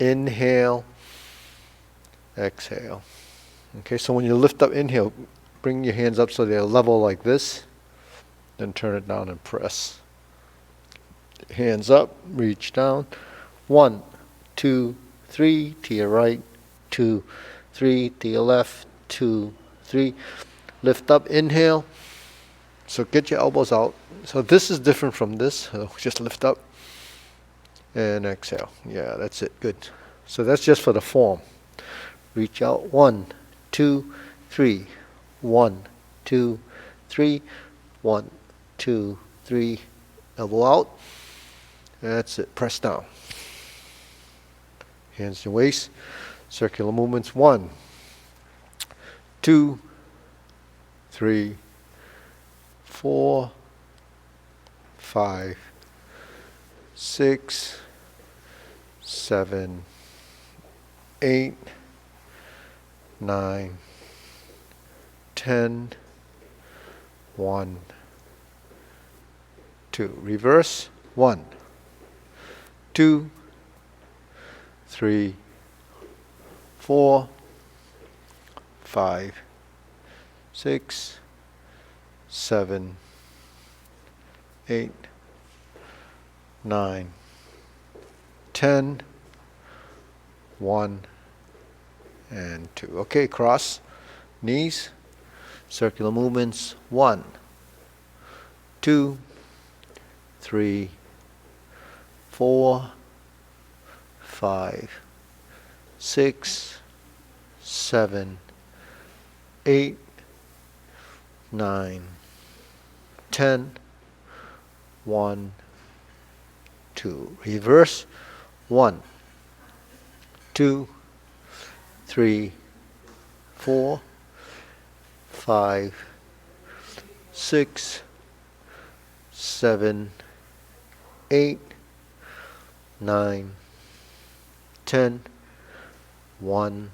Inhale, exhale. Okay, so when you lift up, inhale, bring your hands up so they're level like this. Then turn it down and press. Hands up, reach down. 1, 2, 3 to your right. 2, 3 to your left. 2, 3. Lift up, inhale. So get your elbows out. So this is different from this. So just lift up and exhale. Yeah, that's it. Good. So that's just for the form. Reach out. 1, 2, 3. 1, 2, 3. 1, 2, 3. Elbow out. That's it. Press down. Hands to waist. Circular movements. 1, 2, 3, 4, 5, 6, 7, 8, 9, 10, 1, 2. Reverse. 1, 2, 3, 4, 5, 6, 7, 8, 9, 10, 1, and 2. Okay, cross knees, circular movements. 1, 2, 3, 4, 5, 6, 7, 8, 9, 10, 1, 2. Reverse. 1, 2, 3, 4, 5, 6, 7, 8, 9, 10, 1,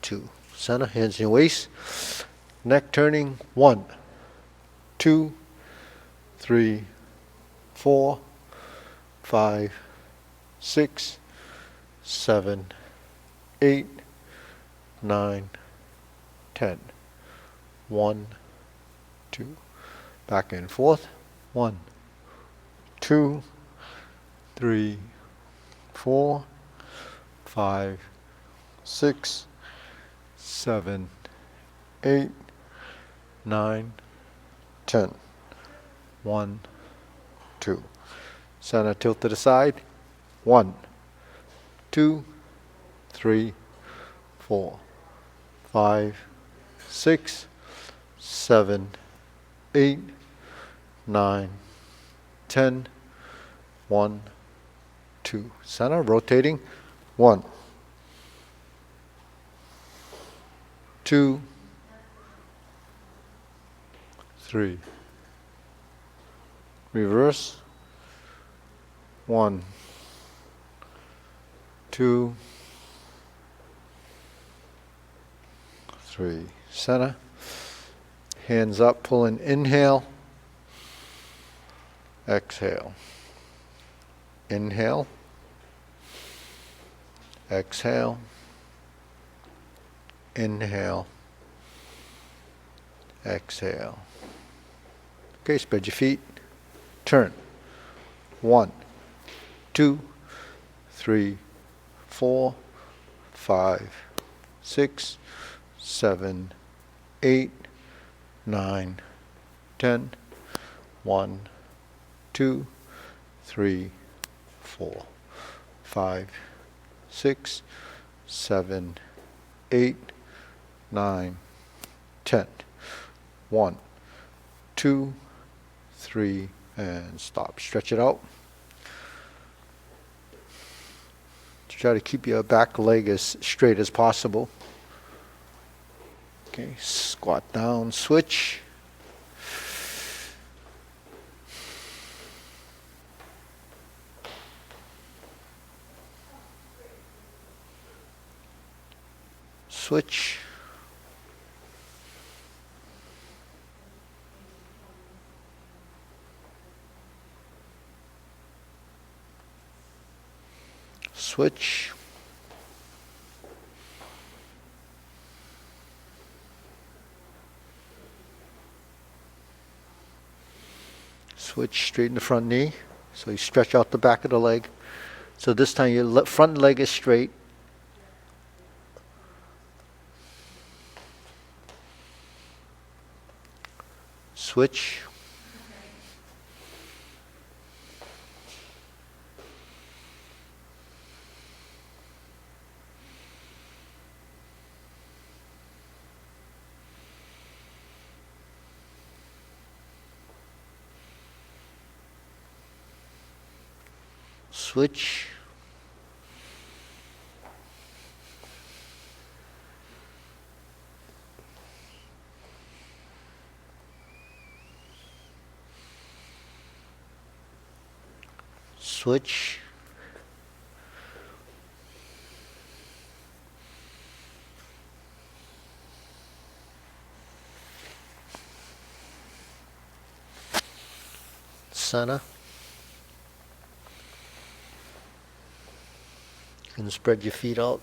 2. Center, hands in your waist. Neck turning. 1, 2, 3, 4, 5, 6, 7, 8, 9, 10. 1, 2. Back and forth. 1, 2, 3, 4, 5, 6, 7, 8, 9, 10. 1, 2. Center, tilt to the side. 1, 2, 3, 4, 5, 6, 7, 8, 9, 10. 1, 2. Center, rotating. 1, 2, 3. Reverse. 1, 2, 3. Center. Hands up, pulling. Inhale. Exhale. Inhale. Exhale. Inhale. Exhale. Okay, spread your feet. Turn. 1, 2, 3, 4, 5, 6, 7, 8, 9, 10. 1, 2, 3, 4, 5, 6, 7, 8, 9, 10. 1, 2, 3, and stop. Stretch it out. Try to keep your back leg as straight as possible. Okay, squat down, switch. Switch. Switch. Switch, straighten the front knee. So you stretch out the back of the leg. So this time your front leg is straight. Switch. Switch. Switch. Center. You can spread your feet out.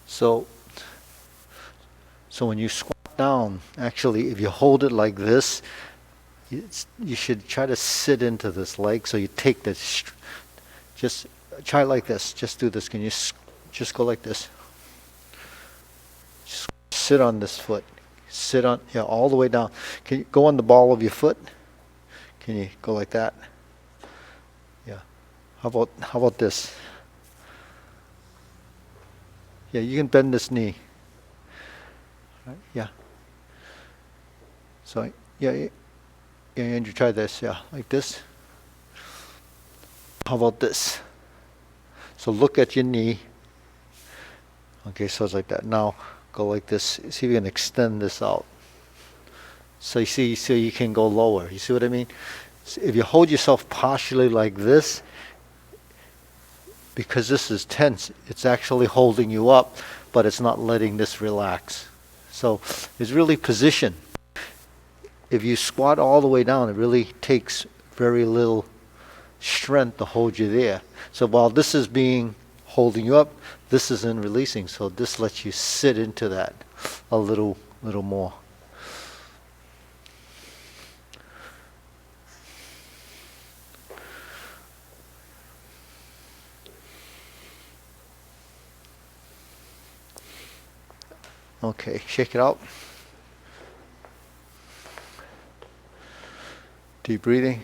So when you squat down, actually, if you hold it like this, you should try to sit into this leg. So you take this, just try like this. Just do this. Can you just go like this? Just sit on this foot. Sit on, yeah, all the way down. Can you go on the ball of your foot? Can you go like that? Yeah. How about this? Yeah, you can bend this knee. Right, yeah. So yeah, Andrew, try this. Yeah, like this. How about this? So look at your knee. Okay, so it's like that. Now go like this. See if you can extend this out. So you see, so you can go lower. You see what I mean? So if you hold yourself partially like this, because this is tense, it's actually holding you up, but it's not letting this relax. So it's really position. If you squat all the way down, it really takes very little strength to hold you there. So while this is being holding you up, this isn't releasing. So this lets you sit into that a little more. Okay, shake it out. Deep breathing.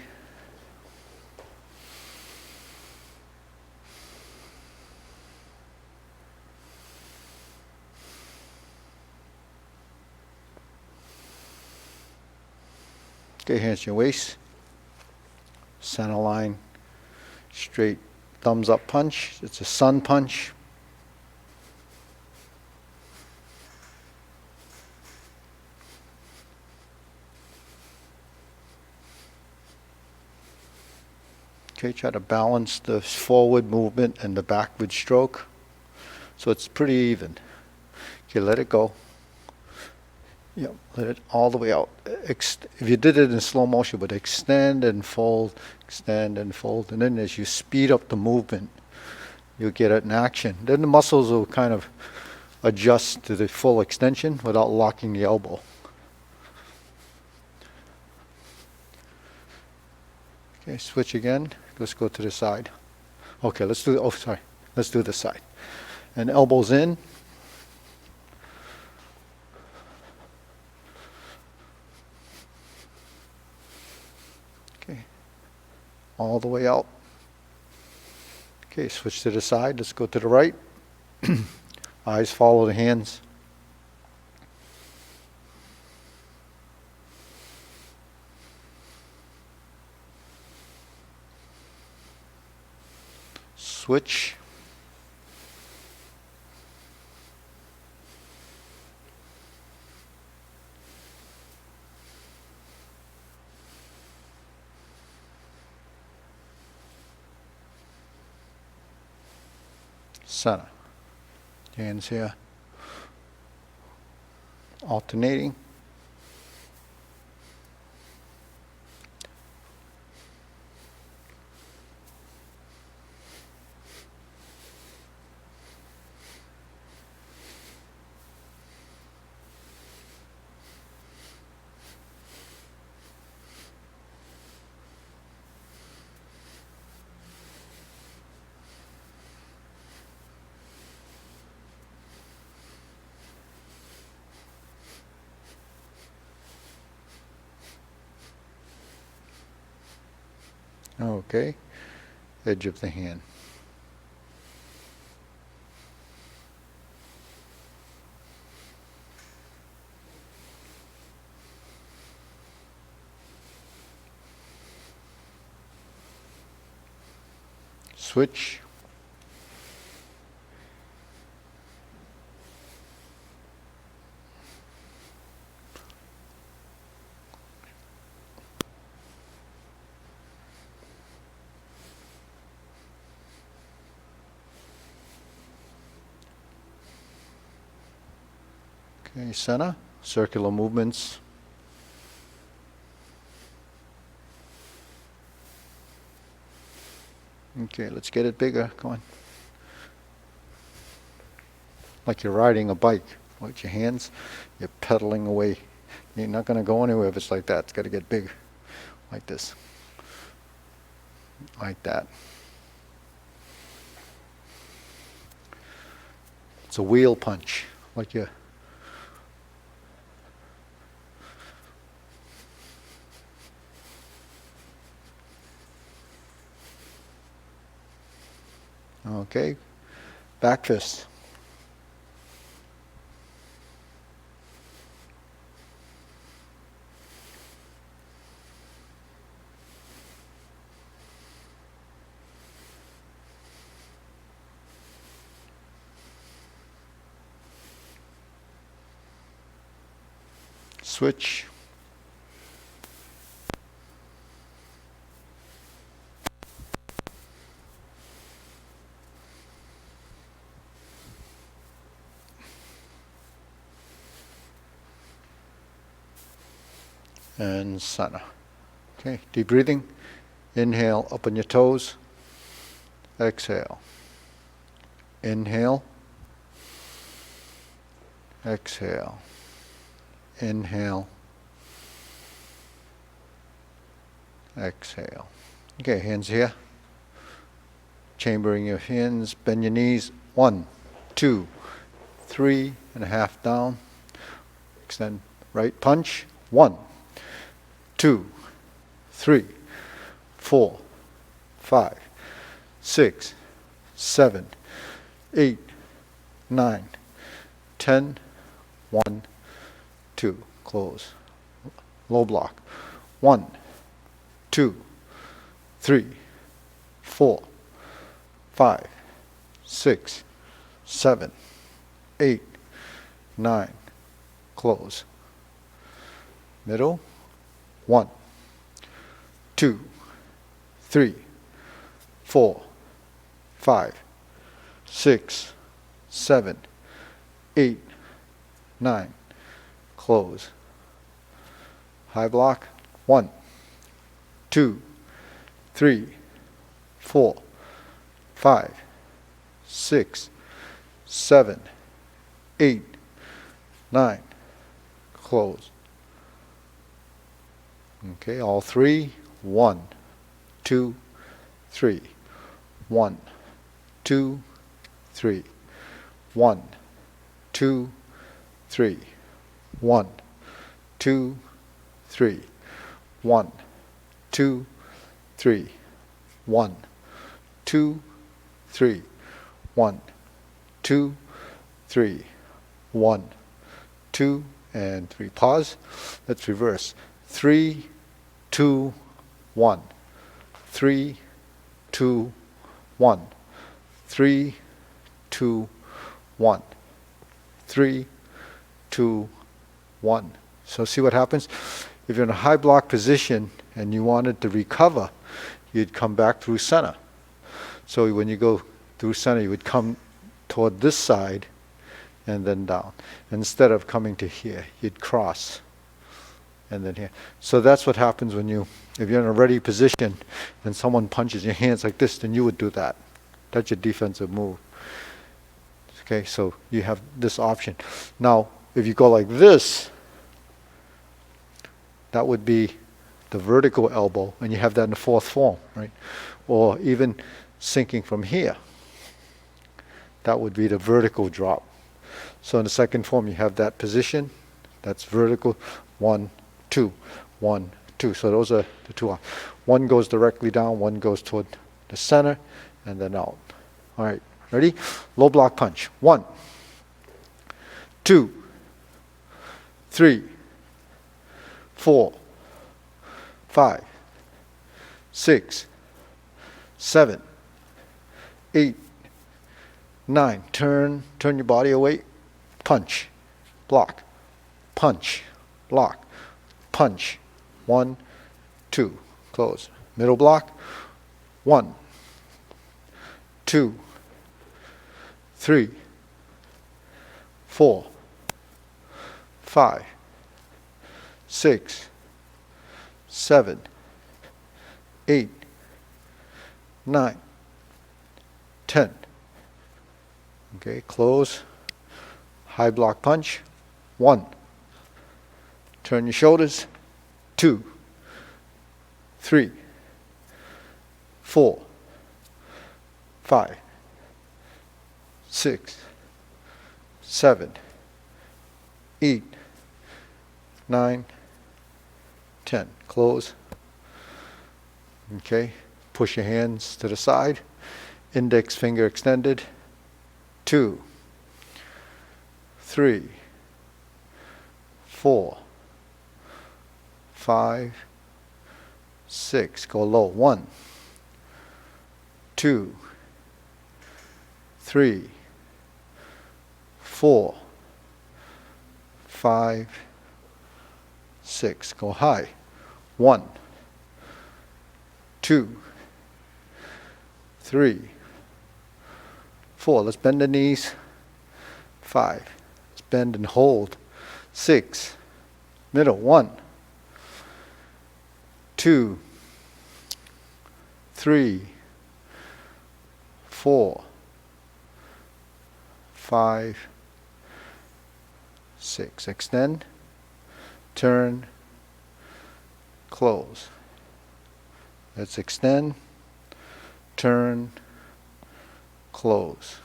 Okay, hands to your waist. Center line. Straight thumbs up punch. It's a sun punch. Okay, try to balance the forward movement and the backward stroke. So it's pretty even. Okay, let it go. Yep, let it all the way out. If you did it in slow motion, but extend and fold, and then as you speed up the movement, you'll get it in action. Then the muscles will kind of adjust to the full extension without locking the elbow. Okay, switch again. Let's go to the side. Okay, let's do, oh sorry, let's do the side. And elbows in. Okay, all the way out. Okay, switch to the side. Let's go to the right. Eyes follow the hands. Switch. Center. Hands here. Alternating. Okay, edge of the hand. Switch. Okay, center, circular movements. Okay, let's get it bigger. Come on. Like you're riding a bike with your hands, you're pedaling away. You're not going to go anywhere if it's like that. It's got to get big, like this, like that. It's a wheel punch, like you. Okay, back fist. Switch. And center. Okay, deep breathing. Inhale, up on your toes. Exhale. Inhale. Exhale. Inhale. Exhale. Okay, hands here. Chambering your hands, bend your knees. 1, 2, 3.5 down. Extend right punch. 1, 2, 3, 4, 5, 6, 7, 8, 9, 10, 1, 2. Close. Low block. 1, 2, 3, 4, 5, 6, 7, 8, 9. Close. Middle. 1, 2, 3, 4, 5, 6, 7, 8, 9. close. High block. 1, 2, 3, 4, 5, 6, 7, 8, 9, close. Okay, all three. 1, 2, 3. 1, 2, 3. 1, 2, 3. 1, 2, 3. 1, 2, 3. 1, 2, 3. 1, 2, 3. 1, 2, and 3. Pause. Let's reverse. 3, 2, 1. 3, 2, 1. 3, 2, 1. 3, 2, 1. So see what happens? If you're in a high block position and you wanted to recover, you'd come back through center. So when you go through center, you would come toward this side and then down. Instead of coming to here, you'd cross and then here. So that's what happens when if you're in a ready position and someone punches your hands like this, then you would do that. That's your defensive move. Okay, so you have this option. Now, if you go like this, that would be the vertical elbow, and you have that in the fourth form, right? Or even sinking from here. That would be the vertical drop. So in the second form, you have that position. That's vertical. 1, 2, 1, 2. So those are the two. One goes directly down, one goes toward the center, and then out. All right, ready? Low block punch. 1, 2, 3, 4, 5, 6, 7, 8, 9. Turn your body away. Punch, block, punch, block, punch. 1, 2, close. Middle block. 1, 2, 3, 4, 5, 6, 7, 8, 9, 10. Okay, close. High block punch. 1. Turn your shoulders. 2, 3, 4, 5, 6, 7, 8, 9, 10. Close. Okay, push your hands to the side. Index finger extended. 2, 3, 4, 5, 6. Go low. 1, 2, 3, 4, 5, 6. Go high. 1, 2, 3, 4. Let's bend the knees. 5. Let's bend and hold. 6. Middle. 1, 2, 3, 4, 5, 6. Extend, turn, close. Let's extend, turn, close.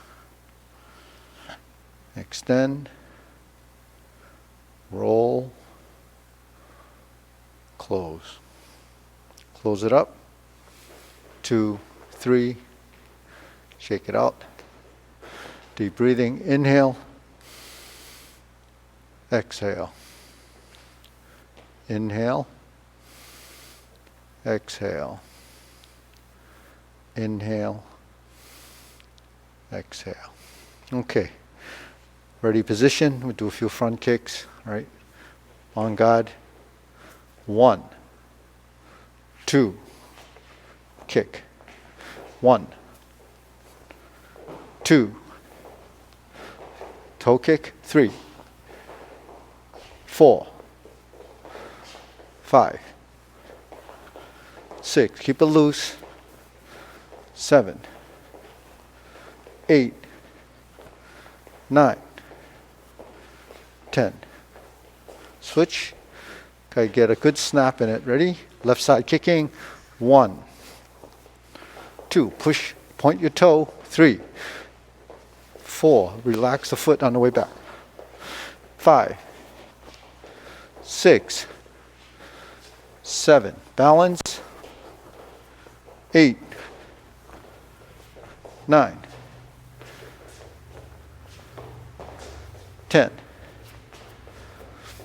Extend, roll, close. Close it up. 2, 3. Shake it out. Deep breathing. Inhale. Exhale. Inhale. Exhale. Inhale. Exhale. Okay. Ready position. We'll do a few front kicks. Right. On guard. 1, 2. Kick. 1, 2. Toe kick. 3, 4, 5, 6, keep it loose, 7, 8, 9, 10. Switch. Okay, get a good snap in it. Ready? Left side kicking. 1, 2, push, point your toe. 3, 4, relax the foot on the way back. 5, 6, 7, balance. 8, 9, 10.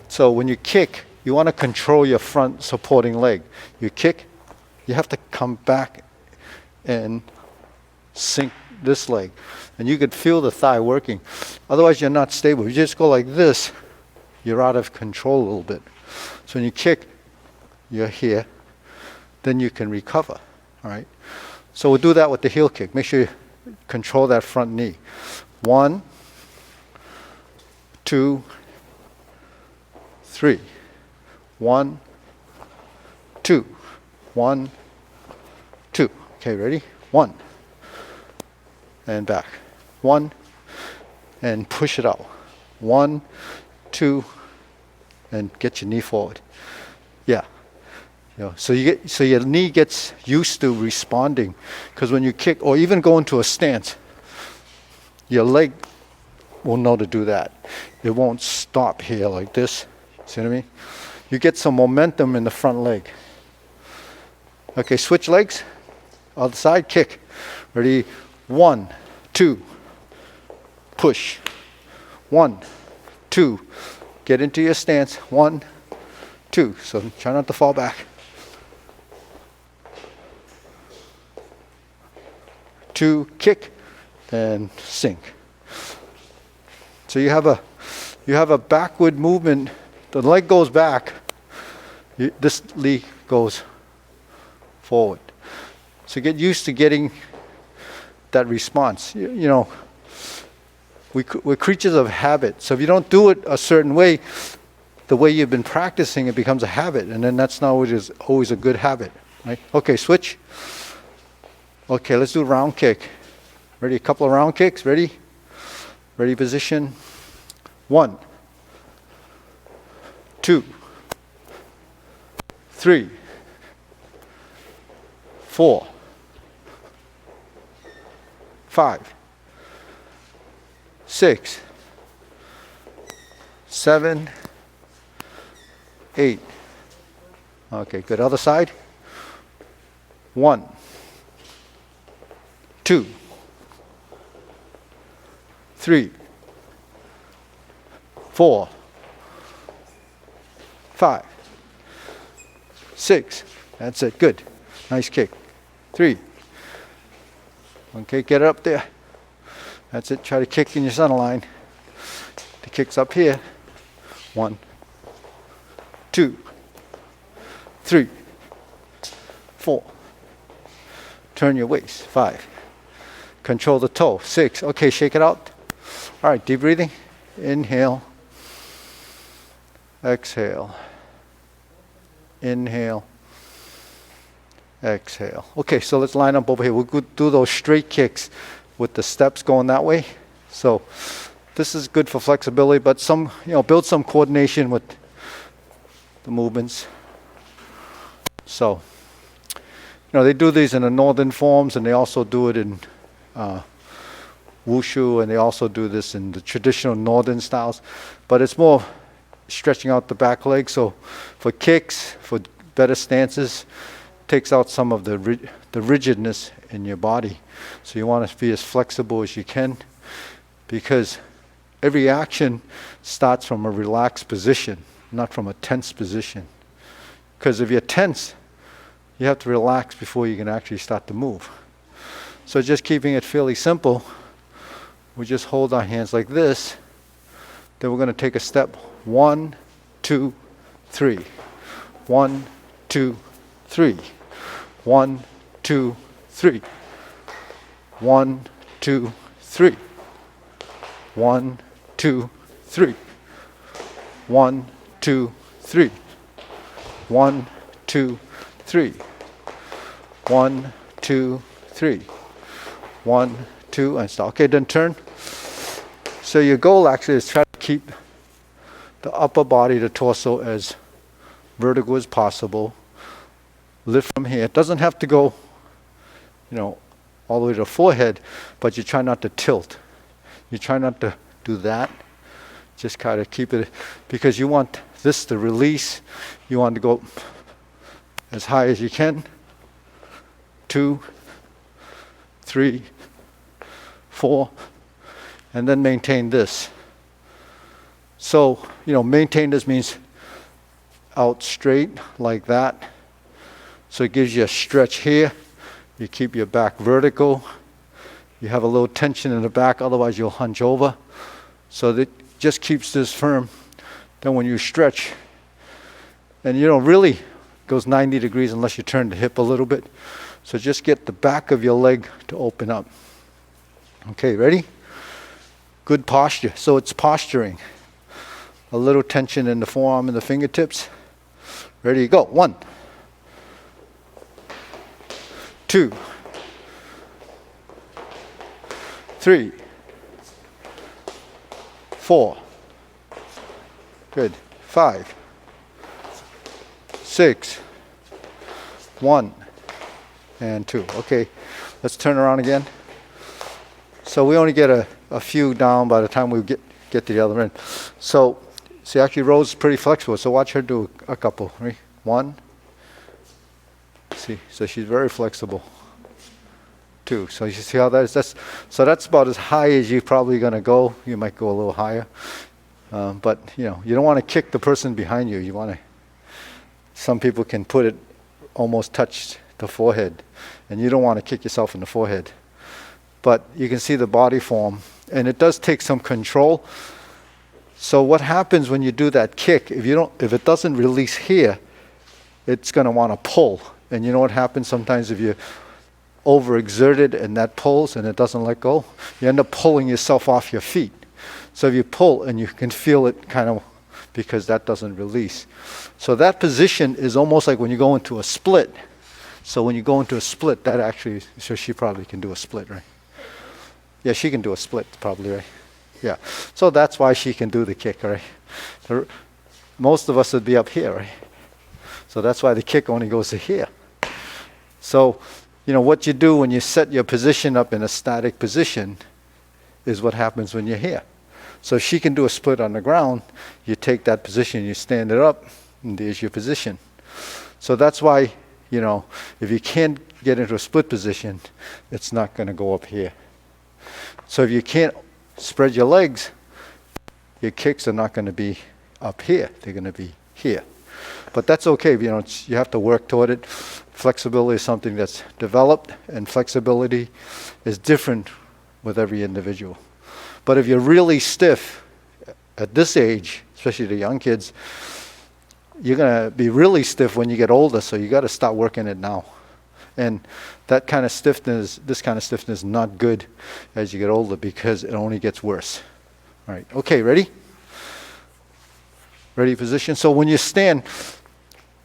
So when you kick, you want to control your front supporting leg. You kick, you have to come back and sink this leg. And you could feel the thigh working. Otherwise, you're not stable. You just go like this, you're out of control a little bit. So when you kick, you're here, then you can recover. All right? So we'll do that with the heel kick. Make sure you control that front knee. 1, 2, 3. 1, 2. 1, 2. Okay, ready? 1. And back. 1. And push it out. 1, 2. And get your knee forward. Yeah. You know, so your knee gets used to responding, because when you kick or even go into a stance, your leg will know to do that. It won't stop here like this. See what I mean? You get some momentum in the front leg. Okay, switch legs. Other side, kick. Ready? 1, 2. Push. 1, 2. Get into your stance. 1, 2. So try not to fall back. 2, kick, and sink. So you have a backward movement. The leg goes back. This leg goes forward. So get used to getting that response. You know, we're creatures of habit. So if you don't do it a certain way, the way you've been practicing, it becomes a habit, and then that's not always a good habit. Right? Okay, switch. Okay, let's do a round kick. Ready? A couple of round kicks. Ready? Ready position. 1, 2, 3, 4, 5, 6, 7, 8. Okay, good. Other side. 1, 2, 3, 4, 5, 6. That's it. Good. Nice kick. 3. Okay, get it up there. That's it. Try to kick in your center line. The kick's up here. 1, 2, 3, 4. Turn your waist. 5. Control the toe. 6. Okay, shake it out. All right, deep breathing. Inhale. Exhale. Inhale. Exhale. Okay, so let's line up over here. We'll do those straight kicks with the steps going that way. So this is good for flexibility, but build some coordination with the movements. So, they do these in the northern forms, and they also do it in wushu, and they also do this in the traditional northern styles. But it's more stretching out the back leg. So for kicks, for better stances, takes out some of the rigidness in your body. So you want to be as flexible as you can, because every action starts from a relaxed position, not from a tense position. Because if you're tense, you have to relax before you can actually start to move. So just keeping it fairly simple, we just hold our hands like this. Then we're going to take a step. 1, 2, 3. 1, 2, 3. 1, 2, 3. 1, 2, 3. 1, 2, 3. 1, 2, 3. 1, 2, 3. 1, 2, 3. 1, 2, and stop. Okay, then turn. So your goal actually is try to keep the upper body, the torso, as vertical as possible. Lift from here. It doesn't have to go, all the way to the forehead, but you try not to tilt. You try not to do that. Just kind of keep it, because you want this to release. You want to go as high as you can. 2, 3, 4, and then maintain this. So, maintain this means out straight like that. So it gives you a stretch here. You keep your back vertical. You have a little tension in the back, otherwise you'll hunch over. So that just keeps this firm. Then when you stretch, and really goes 90 degrees unless you turn the hip a little bit. So just get the back of your leg to open up. Okay, ready? Good posture. So it's posturing. A little tension in the forearm and the fingertips. Ready, go. 1, 2, 3, 4. Good. 5, 6, 1, and 2. Okay, let's turn around again. So we only get a few down by the time we get to the other end. So, see, actually Rose is pretty flexible, so watch her do a couple. Ready? 1. See, so she's very flexible. 2. So you see how that is? So that's about as high as you're probably going to go. You might go a little higher. But, you don't want to kick the person behind you. You want to, some people can put it almost touch the forehead, and you don't want to kick yourself in the forehead. But you can see the body form, and it does take some control. So what happens when you do that kick, if it doesn't release here, it's going to want to pull. And you know what happens sometimes if you overexert it and that pulls and it doesn't let go? You end up pulling yourself off your feet. So if you pull, and you can feel it kind of, because that doesn't release. So that position is almost like when you go into a split. So when you go into a split, that actually, so she probably can do a split, right? Yeah, she can do a split probably, right? Yeah. So that's why she can do the kick, right? Most of us would be up here, right? So that's why the kick only goes to here. So, what you do when you set your position up in a static position is what happens when you're here. So she can do a split on the ground. You take that position, you stand it up, and there's your position. So that's why, if you can't get into a split position, it's not going to go up here. So if you can't spread your legs, your kicks are not going to be up here. They're going to be here. But that's okay. You have to work toward it. Flexibility is something that's developed, and flexibility is different with every individual. But if you're really stiff at this age, especially the young kids, you're going to be really stiff when you get older, so you got to start working it now. And that kind of stiffness, this kind of stiffness is not good as you get older, because it only gets worse. All right, okay, ready? Ready position. So when you stand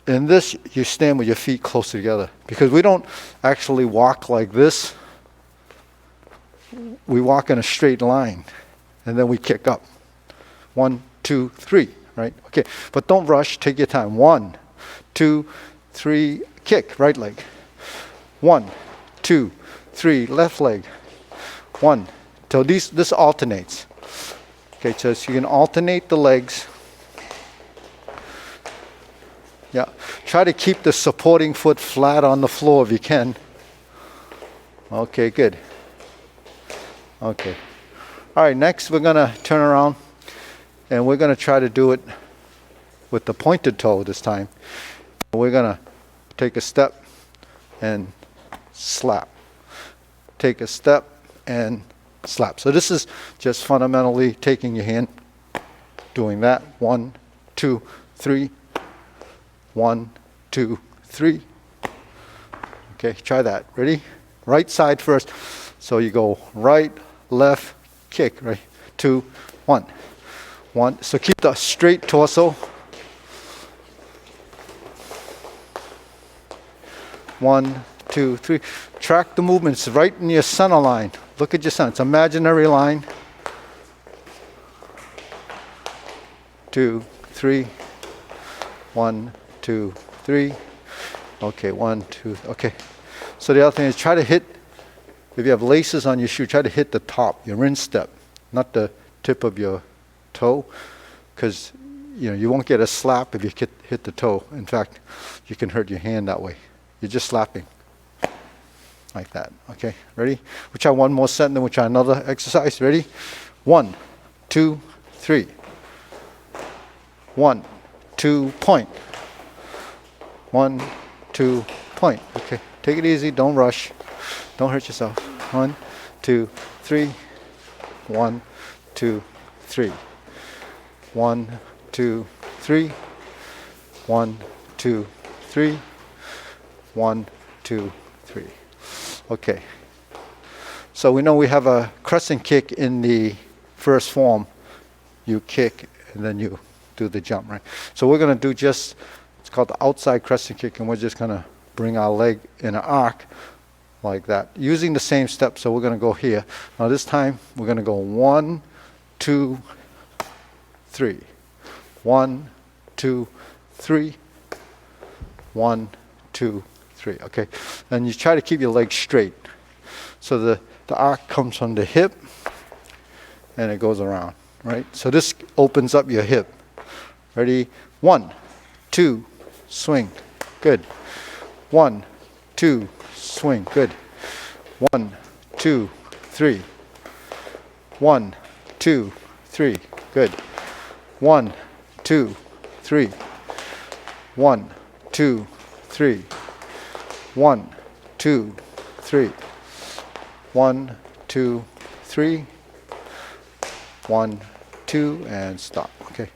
in this, you stand with your feet close together, because we don't actually walk like this. We walk in a straight line, and then we kick up. 1, 2, 3, right? Okay, but don't rush. Take your time. 1, 2, 3, kick. Right leg. 1, 2, 3, left leg. 1. So this alternates. Okay, so you can alternate the legs. Yeah, try to keep the supporting foot flat on the floor if you can. Okay, good. Okay. All right, next we're going to turn around, and we're going to try to do it with the pointed toe this time. We're going to take a step and slap. Take a step and slap. So this is just fundamentally taking your hand, doing that. 1, 2, 3. 1, 2, 3. Okay, try that. Ready? Right side first. So you go right, left, kick, right? 2, 1. 1. So keep the straight torso. 1, 2, 3. Track the movements right in your center line. Look at your center. It's an imaginary line. 2, 3. 1, 2, 3. Okay, 1, 2. Okay. So the other thing is try to hit, if you have laces on your shoe, try to hit the top, your instep, not the tip of your toe, because you won't get a slap if you hit the toe. In fact, you can hurt your hand that way. You're just slapping like that. Okay, ready? We'll try one more set and then we'll try another exercise. Ready? 1, 2, 3. 1, 2, point. 1, 2, point. Okay, take it easy. Don't rush. Don't hurt yourself. 1, 2, 3. 1, 2, 3. 1, 2, 3. 1, 2, 3. 1, 2, 3. Okay. So we know we have a crescent kick in the first form. You kick and then you do the jump, right? So we're going to do it's called the outside crescent kick, and we're just going to bring our leg in an arc like that, using the same step. So we're going to go here. Now this time we're going to go 1, 2, 3. 1, 2, 3. 1, 2, 3. Okay, and you try to keep your legs straight. So the arc comes from the hip and it goes around, right? So this opens up your hip. Ready? 1, 2, swing. Good. 1, 2, swing. Good. 1, 2, 3. 1, 2, 3. Good. 1, 2, 3. 1, 2, 3. 1, 2, 3. 1, 2, 3. 1, 2, and stop. Okay.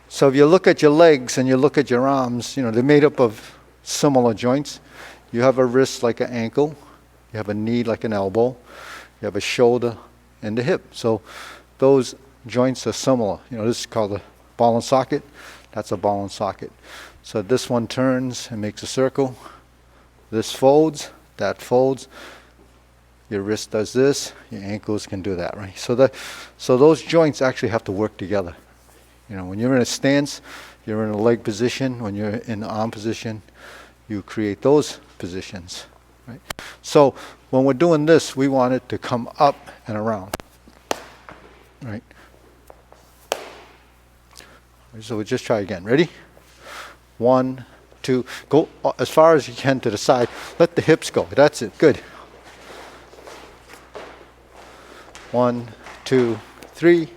So if you look at your legs and you look at your arms, they're made up of similar joints. You have a wrist like an ankle. You have a knee like an elbow. You have a shoulder and the hip. So those joints are similar. This is called a ball and socket. That's a ball and socket. So this one turns and makes a circle. This folds, that folds. Your wrist does this. Your ankles can do that, right? So those joints actually have to work together. When you're in a stance, you're in a leg position. When you're in the arm position, you create those positions, right? So when we're doing this, we want it to come up and around, right? So we'll just try again. Ready? 1, 2. Go as far as you can to the side. Let the hips go. That's it. Good. 1, 2, 3.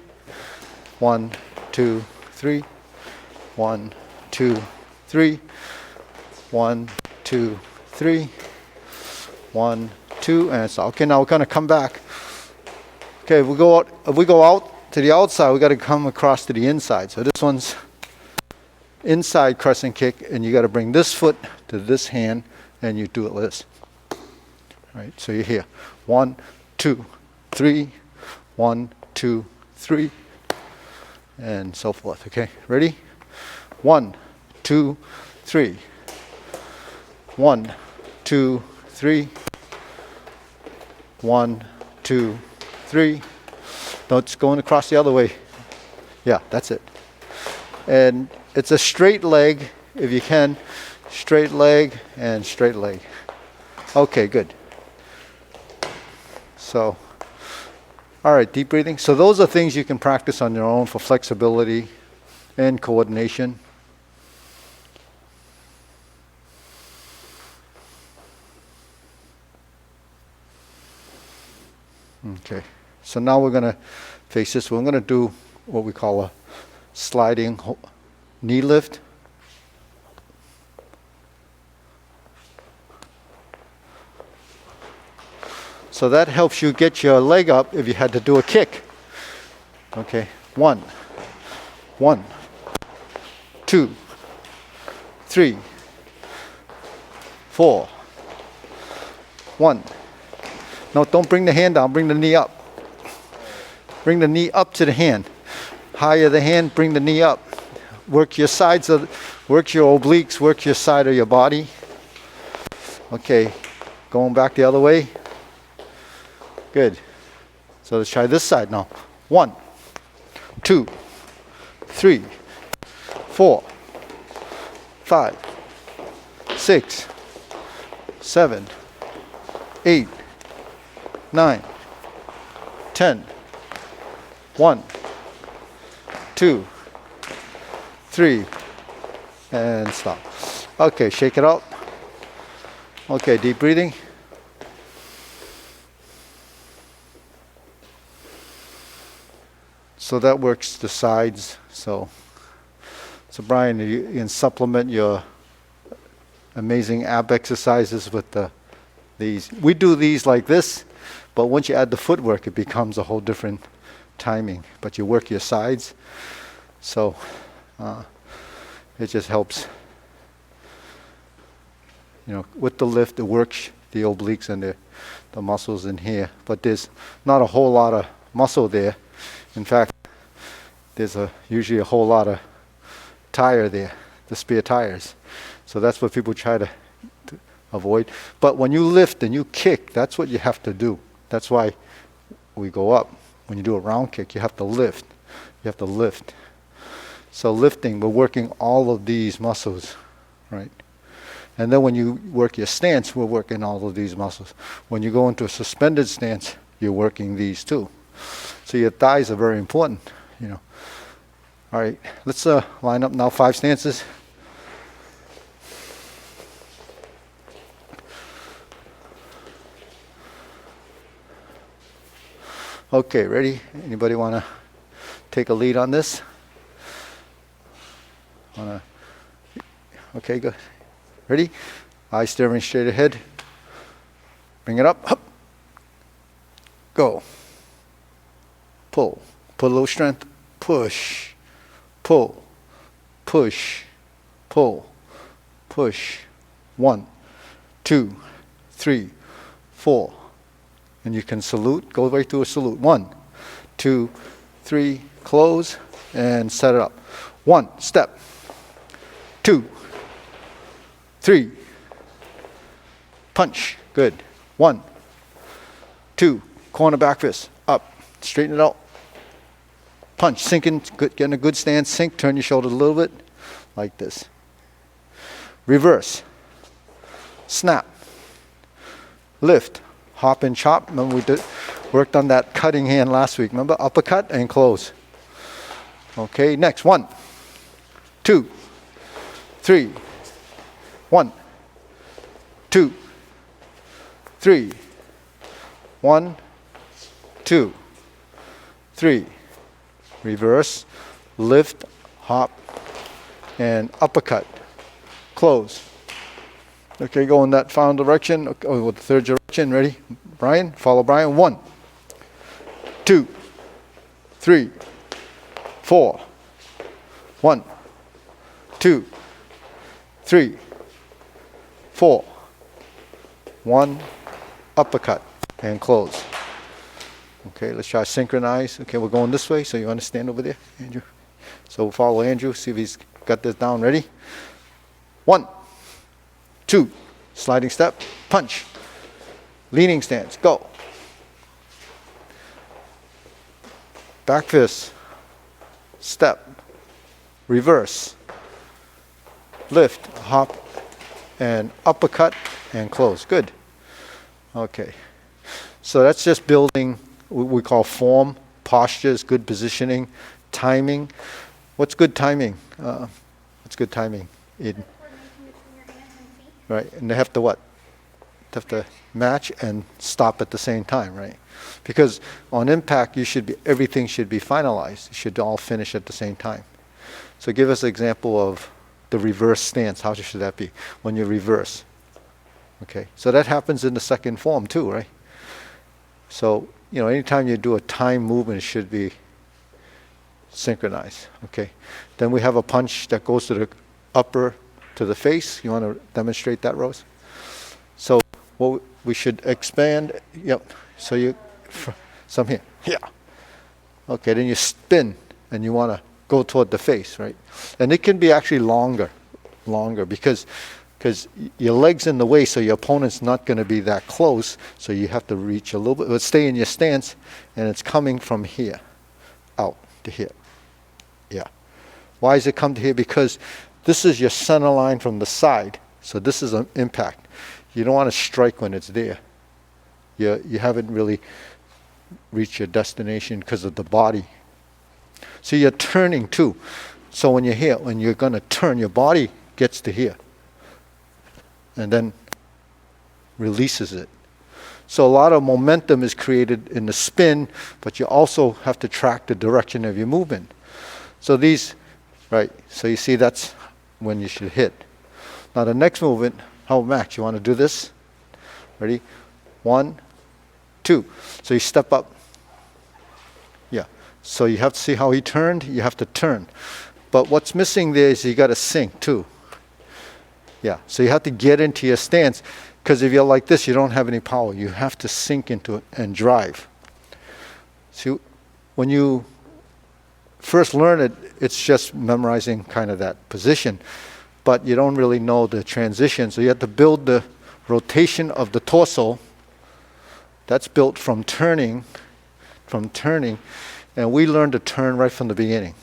1, 2, 3. 1, 2, 3. 1, 2, 3. 1, 2, and so okay. Now we're going to come back. Okay, if we go out to the outside, we got to come across to the inside. So this one's inside crescent kick, and you got to bring this foot to this hand, and you do it like this. Right. So you're here. 1, 2, 3. 1, 2, 3. And so forth. Okay, ready? 1, 2, 3. 1, 2, 3. 1, 2, 3. No, it's going across the other way. Yeah, that's it. And it's a straight leg, if you can. Straight leg and straight leg. Okay, good. So, all right, deep breathing. So those are things you can practice on your own for flexibility and coordination. Okay, so now we're going to face this. We're going to do what we call a sliding knee lift. So that helps you get your leg up if you had to do a kick. Okay, 1, 1, 2, 3, 4, 1. No, don't bring the hand down, bring the knee up. Bring the knee up to the hand. Higher the hand, bring the knee up. work your sides of, work your obliques, work your side of your body. Okay, going back the other way. Good. So let's try this side now. 1, 2, 3, 4, 5, 6, 7, 8, 9, 10. 1, 2, 3, and stop. Okay, shake it out. Okay, deep breathing. So that works the sides. So Brian, you can supplement your amazing ab exercises with these. We do these like this, but once you add the footwork, it becomes a whole different timing. But you work your sides, so it just helps. You know, with the lift, it works the obliques and the muscles in here. But there's not a whole lot of muscle there. In fact, there's usually a whole lot of tire there, the spare tires. So that's what people try to avoid. But when you lift and you kick, that's what you have to do. That's why we go up. When you do a round kick, you have to lift. You have to lift. So lifting, we're working all of these muscles, right? And then when you work your stance, we're working all of these muscles. When you go into a suspended stance, you're working these too. So your thighs are very important, you know. All right, let's line up now 5 stances. Okay, ready? Anybody want to take a lead on this? Okay, good. Ready? Eyes staring straight ahead. Bring it up. Up. Go. Pull. Put a little strength. Push. Pull. Push. Pull. Push. 1, 2, 3, 4. And you can salute. Go right through a salute. 1, 2, 3. Close and set it up. 1, step. 2, 3. Punch. Good. 1, 2. Corner back fist. Up. Straighten it out. Punch. Sink in. Good. Get in a good stance. Sink. Turn your shoulders a little bit. Like this. Reverse. Snap. Lift. Hop and chop. Remember we worked on that cutting hand last week. Remember? Uppercut and close. Okay. Next. 1, 2, 3. 1, 2, 3. 1, 2, 3. Reverse, lift, hop, and uppercut. Close. Okay, go in that final direction. Okay, with the third direction. Ready? Brian, follow Brian. 1, 2, 3, 4. 1, 2, 3, 4. 1, uppercut, and close. Okay, let's try synchronize. Okay, we're going this way, so you understand over there, Andrew? So we'll follow Andrew, see if he's got this down. Ready? 1, 2, sliding step, punch, leaning stance, go. Back fist, step, reverse, lift, hop, and uppercut, and close. Good. Okay. So that's just building what we call form, postures, good positioning, timing. What's good timing? What's good timing? Right, and they have to what? They have to match and stop at the same time, right? Because on impact, everything should be finalized. It should all finish at the same time. So give us an example of the reverse stance. How should that be when you reverse? Okay, so that happens in the second form too, right? So, you know, anytime you do a time movement, it should be synchronized. Okay, then we have a punch that goes to the upper, to the face. You want to demonstrate that, Rose? So, what we should expand. Yep. So some here. Yeah. Okay, then you spin, and you want to go toward the face, right? And it can be actually longer because your leg's in the way, so your opponent's not going to be that close, so you have to reach a little bit, but stay in your stance, and it's coming from here out to here. Yeah. Why does it come to here? Because this is your center line from the side, so this is an impact. You don't want to strike when it's there. You haven't really reached your destination because of the body. So you're turning too. So when you're here, when you're going to turn, your body gets to here and then releases it. So a lot of momentum is created in the spin, but you also have to track the direction of your movement. So these, right, so you see that's when you should hit. Now the next movement, how Max, you want to do this? Ready? 1, 2. So you step up. Yeah. So you have to see how he turned, you have to turn. But what's missing there is you got to sink too. Yeah. So you have to get into your stance, because if you're like this, you don't have any power. You have to sink into it and drive. See, when you first learn it, it's just memorizing kind of that position, but you don't really know the transition. So you have to build the rotation of the torso. That's built from turning, and we learn to turn right from the beginning.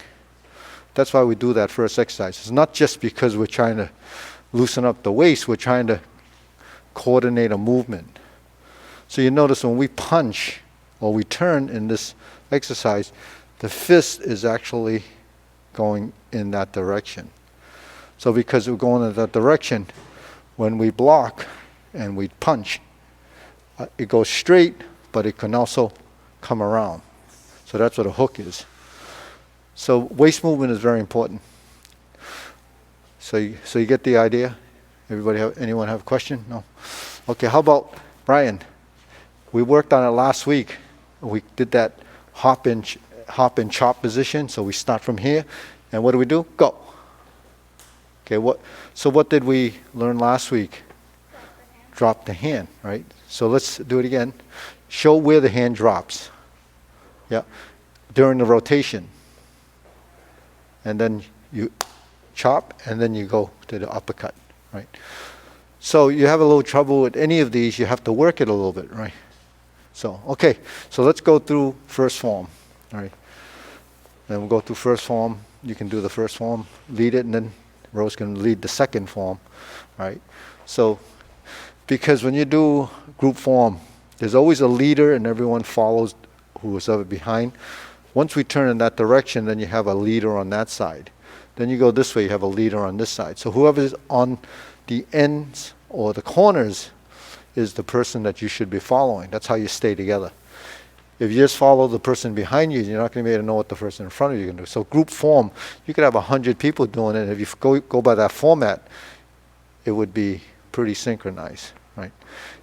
That's why we do that first exercise. It's not just because we're trying to loosen up the waist, we're trying to coordinate a movement. So you notice when we punch or we turn in this exercise, the fist is actually going in that direction. So because we're going in that direction, when we block and we punch, it goes straight, but it can also come around. So that's what a hook is. So waist movement is very important. So you get the idea? Anyone have a question? No? Okay, how about Brian? We worked on it last week. We did that hop and chop position. So we start from here, and what do? Go. Okay, what did we learn last week? Drop the hand, right? So let's do it again. Show where the hand drops. Yeah, during the rotation. And then you chop, and then you go to the uppercut, right? So you have a little trouble with any of these, you have to work it a little bit, right? So, okay, so let's go through first form, all right? Then we'll go through first form. You can do the first form, lead it, and then Rose can lead the second form, right? So, because when you do group form, there's always a leader and everyone follows who is ever behind. Once we turn in that direction, then you have a leader on that side. Then you go this way, you have a leader on this side. So whoever's on the ends or the corners is the person that you should be following. That's how you stay together. If you just follow the person behind you, you're not going to be able to know what the person in front of you can do. So group form, you could have 100 people doing it. If you go by that format, it would be pretty synchronized, right?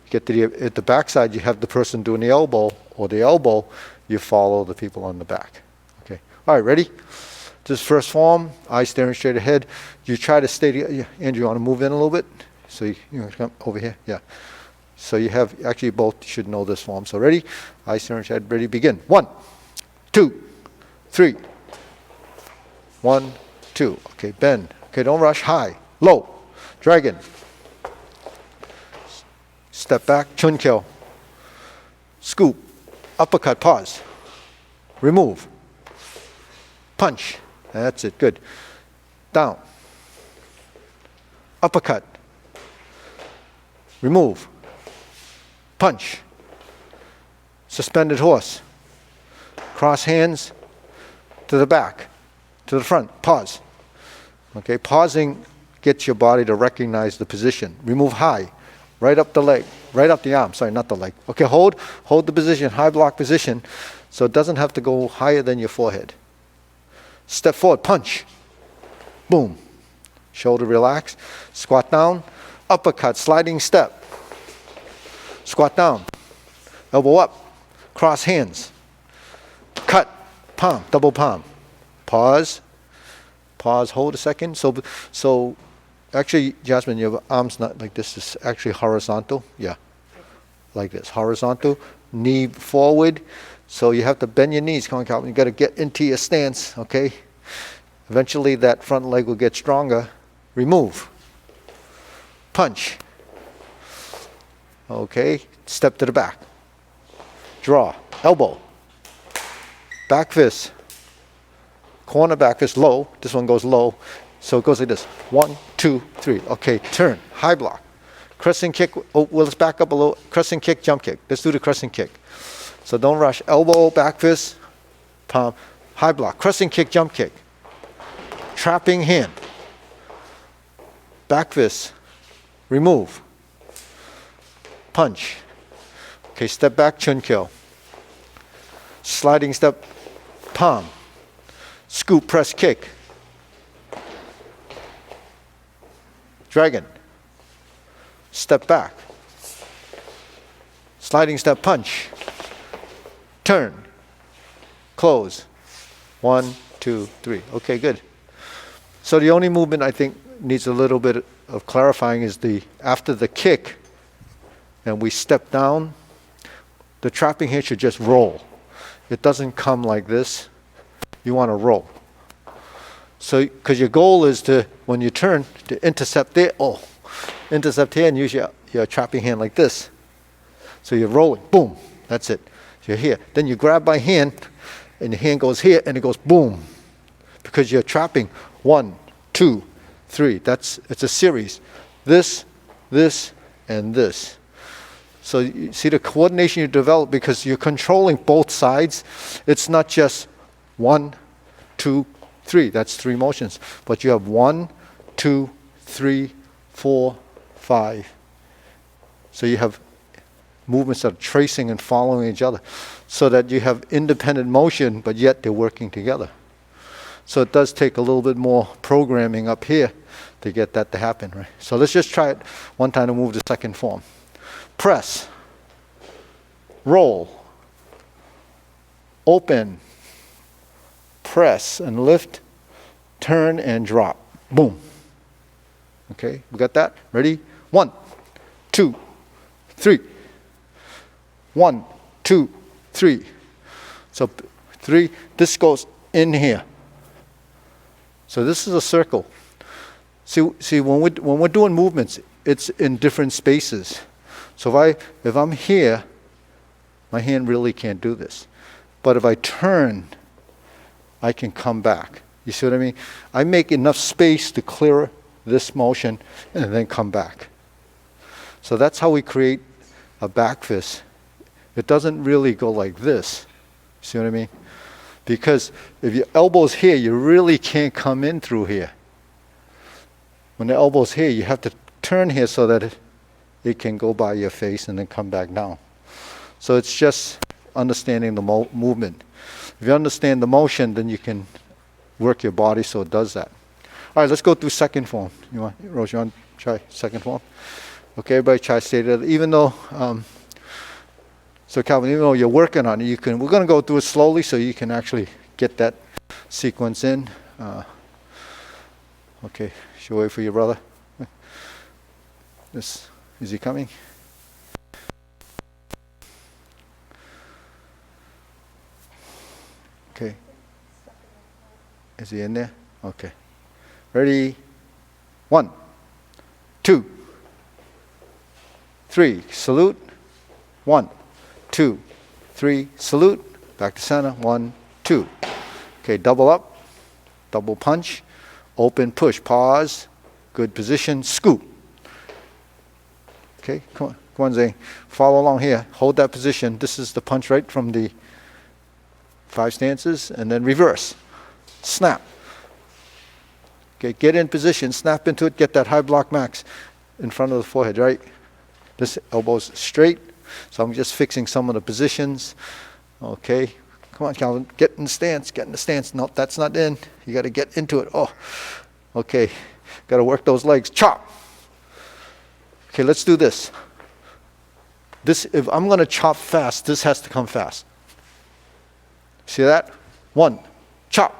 You get to at the backside, you have the person doing the elbow, or the elbow, you follow the people on the back. Okay. All right, ready? This first form, eyes staring straight ahead. You try to stay together. Andrew, you want to move in a little bit? So you come over here? Yeah. So you have, actually both should know this form. So ready? Eyes staring straight ahead. Ready, begin. 1, 2, 3. 1, 2. Okay, bend. Okay, don't rush. High, low, dragon. Step back, chun kyo. Scoop, uppercut, pause. Remove. Punch. That's it, good. Down. Uppercut. Remove. Punch. Suspended horse. Cross hands to the back, to the front. Pause. Okay, pausing gets your body to recognize the position. Remove high. Right up the leg, right up the arm, sorry, not the leg. Okay, hold the position, high block position, so it doesn't have to go higher than your forehead. Step forward, punch. Boom. Shoulder relax. Squat down. Uppercut, sliding step. Squat down. Elbow up. Cross hands. Cut. Palm, double palm. Pause. Pause, hold a second. So actually, Jasmine, your arm's not like this. It's actually horizontal. Yeah. Like this. Horizontal. Knee forward. So you have to bend your knees. Come on, Calvin. You got to get into your stance, okay? Eventually that front leg will get stronger. Remove. Punch. Okay, step to the back. Draw. Elbow. Back fist. Corner back fist low. This one goes low. So it goes like this. 1, 2, 3. Okay, turn. High block. Crescent kick. Oh, well, let's back up a little. Crescent kick, jump kick. Let's do the crescent kick. So don't rush. Elbow, back fist, palm, high block. Crescent kick, jump kick. Trapping hand. Back fist. Remove. Punch. Okay, step back, chun kill. Sliding step, palm. Scoop, press, kick. Dragon. Step back. Sliding step, punch. Turn. Close. 1, 2, 3. Okay, good. So the only movement I think needs a little bit of clarifying is after the kick and we step down, the trapping hand should just roll. It doesn't come like this. You want to roll. So, because your goal is to, when you turn, to intercept there. Oh, intercept here and use your trapping hand like this. So you're rolling. Boom. That's it. You're here. Then you grab my hand, and your hand goes here, and it goes boom. Because you're trapping 1, 2, 3. It's a series. This, and this. So you see the coordination you develop because you're controlling both sides. It's not just 1, 2, 3. That's 3 motions. But you have 1, 2, 3, 4, 5. So you have movements that are tracing and following each other so that you have independent motion, but yet they're working together. So it does take a little bit more programming up here to get that to happen, right? So let's just try it one time to move the second form. Press, roll, open, press and lift, turn and drop. Boom. Okay, we got that? Ready? 1, 2, 3. 1, 2, 3. So 3, this goes in here. So this is a circle. See when we're doing movements, it's in different spaces. So if I'm here, my hand really can't do this. But if I turn, I can come back. You see what I mean? I make enough space to clear this motion and then come back. So that's how we create a back fist. It doesn't really go like this. See what I mean? Because if your elbow's here, you really can't come in through here. When the elbow's here, you have to turn here so that it can go by your face and then come back down. So it's just understanding the movement. If you understand the motion, then you can work your body so it does that. All right, let's go through second form. Rose, you want to try second form? Okay, everybody try to stay there. Even though, so Calvin, even though you're working on it, we're going to go through it slowly so you can actually get that sequence in. Okay, should wait for your brother. Is he coming? Okay. Is he in there? Okay. Ready? 1, 2, 3. Salute. 1, 2, 3. Salute. Back to center. 1, 2. Okay, double up. Double punch. Open, push. Pause. Good position. Scoop. Okay, come on, Zane. Follow along here. Hold that position. This is the punch right from the 5 stances. And then reverse. Snap. Okay, get in position. Snap into it. Get that high block max in front of the forehead, right? This elbow's straight. So I'm just fixing some of the positions. Okay. Come on, Calvin. Get in the stance. Get in the stance. No, that's not in. You got to get into it. Oh, okay. Got to work those legs. Chop. Okay, let's do this. If I'm going to chop fast, this has to come fast. See that? 1, chop,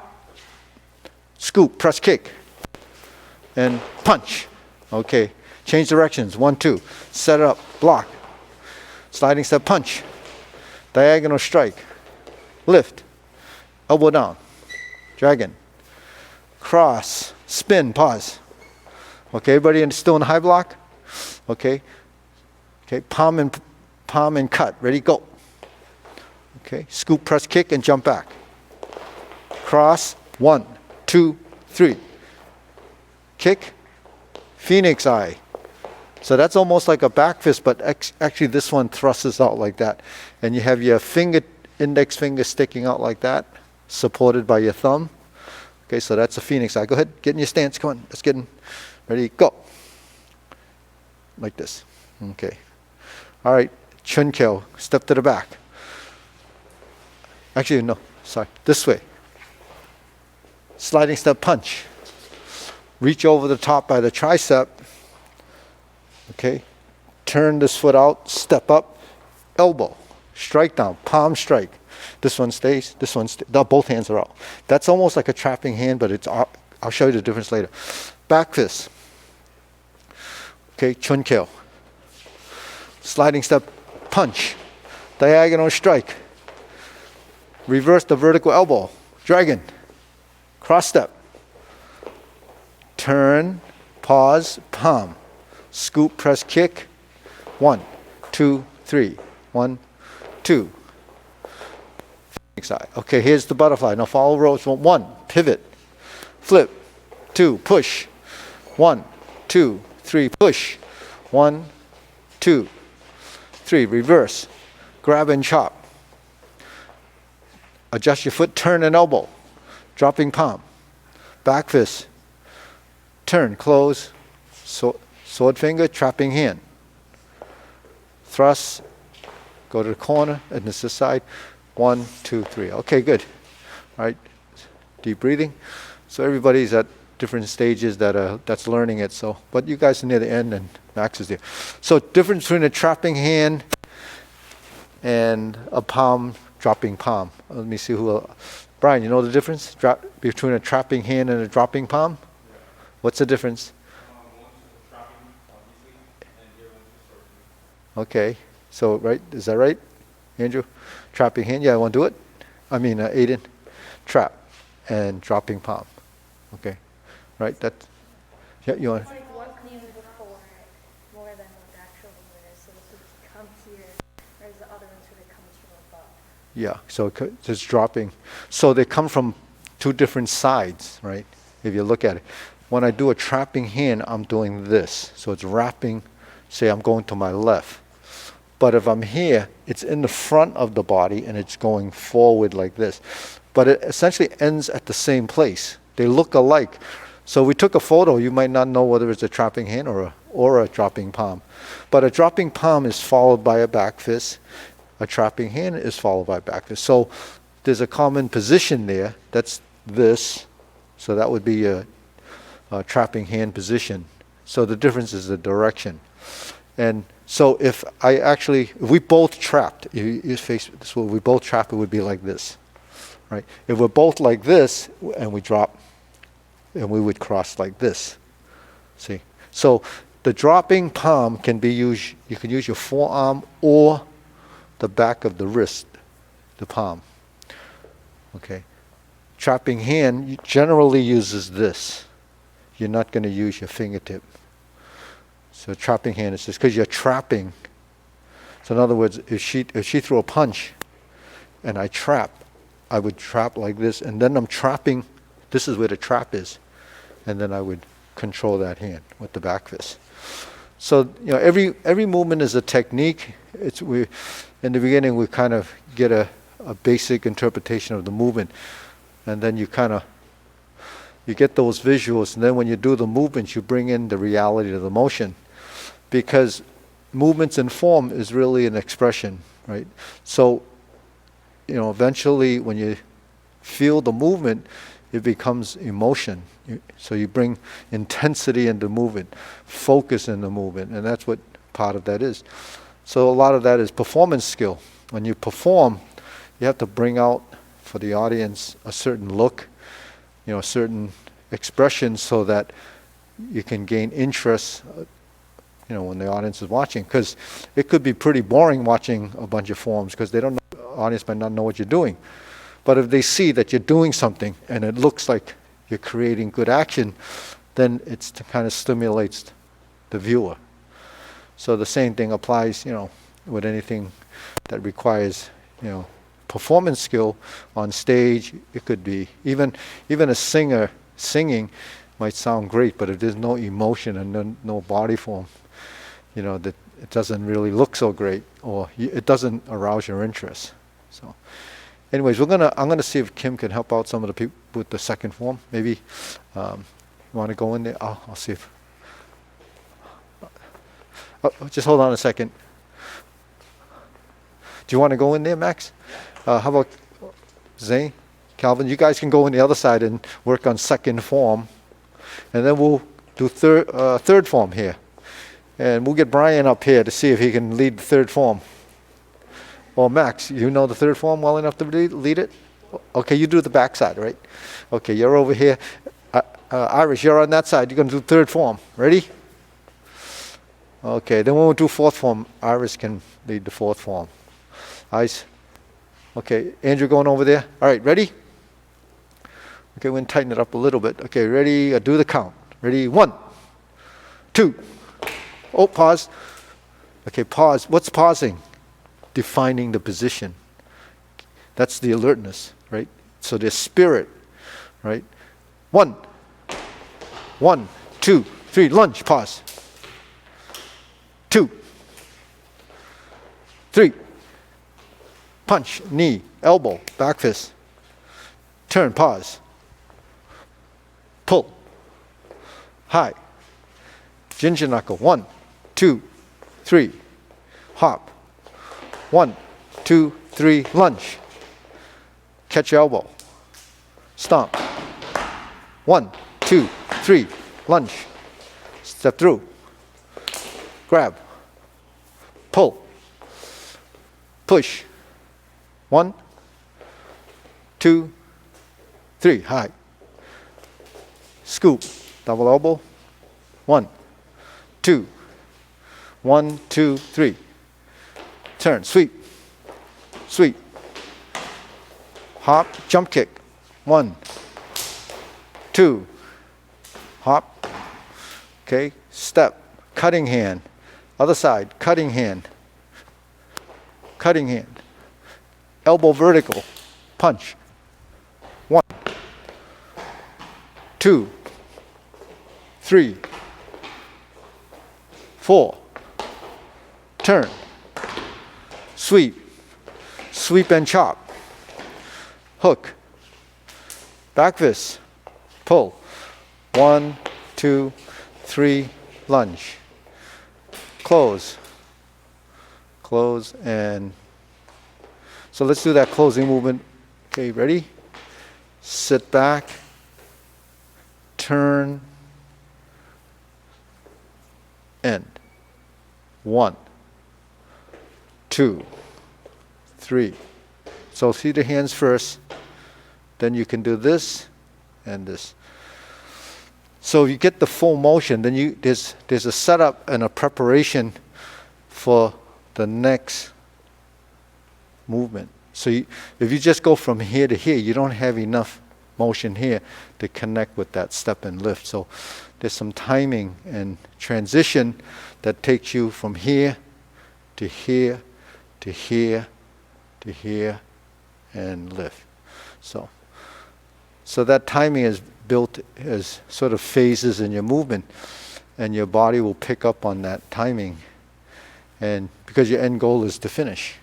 scoop, press, kick, and punch. Okay, change directions. 1, 2, set it up, block, sliding step, punch, diagonal strike, lift, elbow down, dragon, cross, spin, pause. Okay, everybody still in the high block? Okay. Okay, palm and cut. Ready, go. Okay, scoop, press, kick, and jump back. Cross, 1, 2, 3. Kick, phoenix eye. So that's almost like a back fist, but actually this one thrusts out like that. And you have your index finger sticking out like that, supported by your thumb. Okay, so that's a phoenix eye. Go ahead, get in your stance. Come on, let's get in. Ready, go. Like this. Okay. All right, chun kyo, step to the back. Actually, no, sorry, this way. Sliding step punch. Reach over the top by the tricep. Okay, turn this foot out, step up, elbow, strike down, palm strike. This one stays, this one stays. Both hands are out. That's almost like a trapping hand, but it's. I'll show you the difference later. Back fist. Okay, chun kyo. Sliding step punch, diagonal strike. Reverse the vertical elbow, dragon, cross step. Turn, pause, palm. Scoop, press, kick. 1, 2, 3. 1, 2. Side. Okay, here's the butterfly. Now follow rows. 1, pivot, flip. 2, push. 1, 2, 3, push. 1, 2, 3, reverse. Grab and chop. Adjust your foot, turn and elbow. Dropping palm. Back fist. Turn, close. Sword finger, trapping hand. Thrust. Go to the corner, and this side. 1, 2, 3. Okay, good. All right. Deep breathing. So everybody's at different stages that's learning it. So, but you guys are near the end, and Max is there. So, difference between a trapping hand and a palm, dropping palm. Let me see who. Brian, you know the difference between a trapping hand and a dropping palm? What's the difference? Okay, so right, is that right, Andrew? Trapping hand, yeah, I want to do it. I mean, Aiden, trap and dropping palm. Okay, right, that, yeah, you want? It's like one comes before more than what the actual movement is. So this would come here, whereas the other one sort of comes from above. Yeah, so it's dropping. So they come from two different sides, right? If you look at it. When I do a trapping hand, I'm doing this. So it's wrapping, say I'm going to my left. But if I'm here, it's in the front of the body and it's going forward like this. But it essentially ends at the same place. They look alike. So we took a photo, you might not know whether it's a trapping hand or a dropping palm. But a dropping palm is followed by a back fist. A trapping hand is followed by a back fist. So there's a common position there. That's this. So that would be a trapping hand position. So the difference is the direction. And so if we both trapped, you face this way, we both trapped, it would be like this, right? If we're both like this and we drop, and we would cross like this, see? So the dropping palm can be used, you can use your forearm or the back of the wrist, the palm, okay? Trapping hand generally uses this. You're not going to use your fingertip. So trapping hand is just because you're trapping. So in other words, if she threw a punch and I trap, I would trap like this, and then I'm trapping, this is where the trap is, and then I would control that hand with the back fist. So every movement is a technique. In the beginning we kind of get a basic interpretation of the movement, and then you get those visuals, and then when you do the movements, you bring in the reality of the motion. Because movements in form is really an expression, right? So, eventually when you feel the movement, it becomes emotion. So you bring intensity into movement, focus in the movement, and that's what part of that is. So a lot of that is performance skill. When you perform, you have to bring out for the audience a certain look, a certain expression, so that you can gain interest when the audience is watching. Because it could be pretty boring watching a bunch of forms, because the audience might not know what you're doing. But if they see that you're doing something and it looks like you're creating good action, then it kind of stimulates the viewer. So the same thing applies, with anything that requires, performance skill on stage. It could be even a singer singing might sound great, but if there's no emotion and no body form, that it doesn't really look so great, or it doesn't arouse your interest. So, anyways, I'm gonna see if Kim can help out some of the people with the second form. Maybe you want to go in there. I'll see if. Just hold on a second. Do you want to go in there, Max? How about Zane, Calvin? You guys can go on the other side and work on second form, and then we'll do third form here. And we'll get Brian up here to see if he can lead the third form. Well, Max, you know the third form well enough to lead it? Okay, you do the back side, right? Okay, you're over here. Iris, you're on that side. You're going to do third form. Ready? Okay, then when we do fourth form, Iris can lead the fourth form. Ice. Okay, Andrew going over there. All right, ready? Okay, we're going to tighten it up a little bit. Okay, ready? Do the count. Ready? 1, 2. Oh, pause. Okay, pause. What's pausing? Defining the position. That's the alertness, right? So there's spirit, right? 1, 2, 3, lunge, pause. 2, 3, punch, knee, elbow, back fist. Turn, pause. Pull. High. Ginger knuckle. 1, 2, 3. Hop. 1, 2, 3. Lunge. Catch elbow. Stomp. 1, 2, 3. Lunge. Step through. Grab. Pull. Push. 1, 2, 3. High. Scoop. Double elbow. 1, 2. 1, 2, 3. Turn. Sweep. Sweep. Hop. Jump kick. 1, 2. Hop. Okay. Step. Cutting hand. Other side. Cutting hand. Cutting hand. Elbow vertical. Punch. 1, 2, 3, 4. Turn. Sweep. Sweep and chop. Hook. Back fist. Pull. 1, 2, 3. Lunge. Close. Close and... So let's do that closing movement. Okay, ready? Sit back. Turn. End. 1, 2, 3. So see the hands first. Then you can do this and this. So you get the full motion. Then there's a setup and a preparation for the next movement. So if you just go from here to here, you don't have enough motion here to connect with that step and lift. So there's some timing and transition that takes you from here to here to here to here and lift. So that timing is built as sort of phases in your movement, and your body will pick up on that timing, and because your end goal is to finish.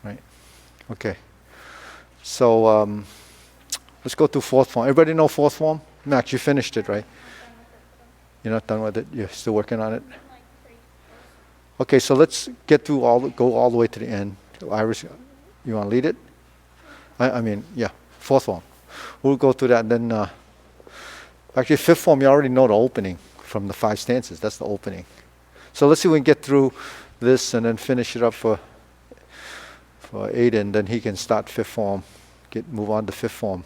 Right? Okay. So let's go to fourth form. Everybody know fourth form? Max, you finished it, right? You're not done with it? You're still working on it? Okay, so let's get through go all the way to the end. Iris, you want to lead it? I mean, yeah, fourth form. We'll go through that, and then actually fifth form, you already know the opening from the 5 stances. That's the opening. So let's see if we can get through this and then finish it up for Aiden. Then he can start fifth form. Move on to fifth form.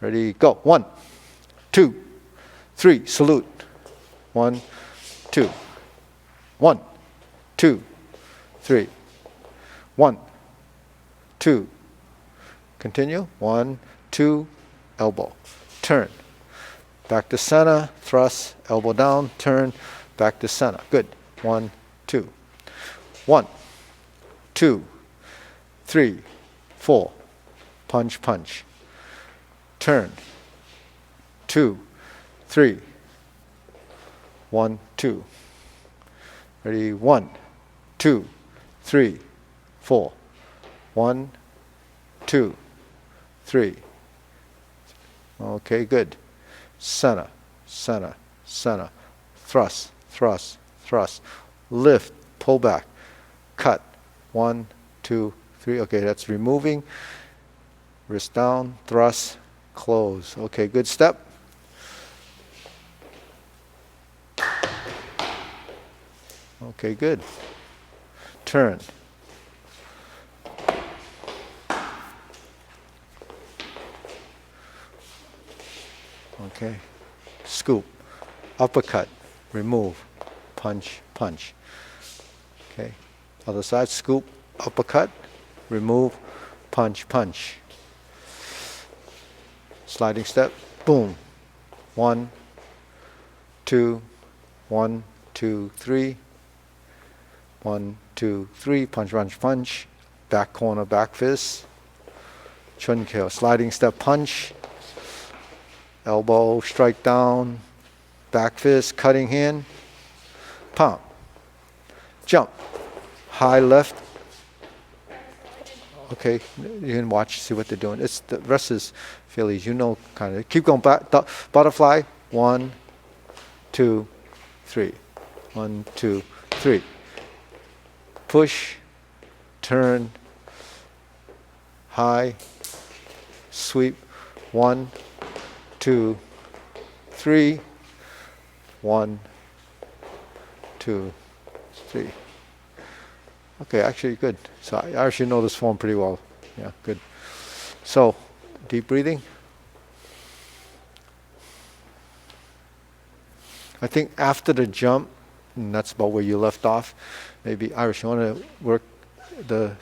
Ready, go. 1, 2, 3. Salute. 1, 2. 1, 2, 3. 1, 2. Continue. 1, 2. Elbow. turn. Back to center, thrust, elbow down, turn, back to center. Good. 1, 2. 1, 2, 3, 4. Punch, punch. Turn. 2, 3. 1, 2. Ready? 1, 2, 3, 4. 1, 2, 3. Okay, good. Center, center, center. Thrust, thrust, thrust. Lift, pull back. Cut. 1, 2, 3. Okay, that's removing. Wrist down, thrust, close. Okay, good step. Okay, good. Turn. Okay. Scoop. Uppercut. Remove. Punch, punch. Okay. Other side. Scoop. Uppercut. Remove. Punch, punch. Sliding step. Boom. 1, 2, 1, 2, 3. 1, 2, 3. Punch, punch, punch. Back corner, back fist. Chun kill. Sliding step punch. Elbow, strike down. Back fist, cutting hand. Palm. Jump. High left. Okay, you can watch, see what they're doing. It's the rest is fairly, you know, kind of. Keep going back. Butterfly. 1, 2, 3. 1, 2, 3. Push, turn, high, sweep. 1, 2, 3. 1, 2, 3. Okay, actually good. So I actually know this form pretty well. Yeah, good. So, deep breathing. I think after the jump, and that's about where you left off. Maybe Irish, you want to work do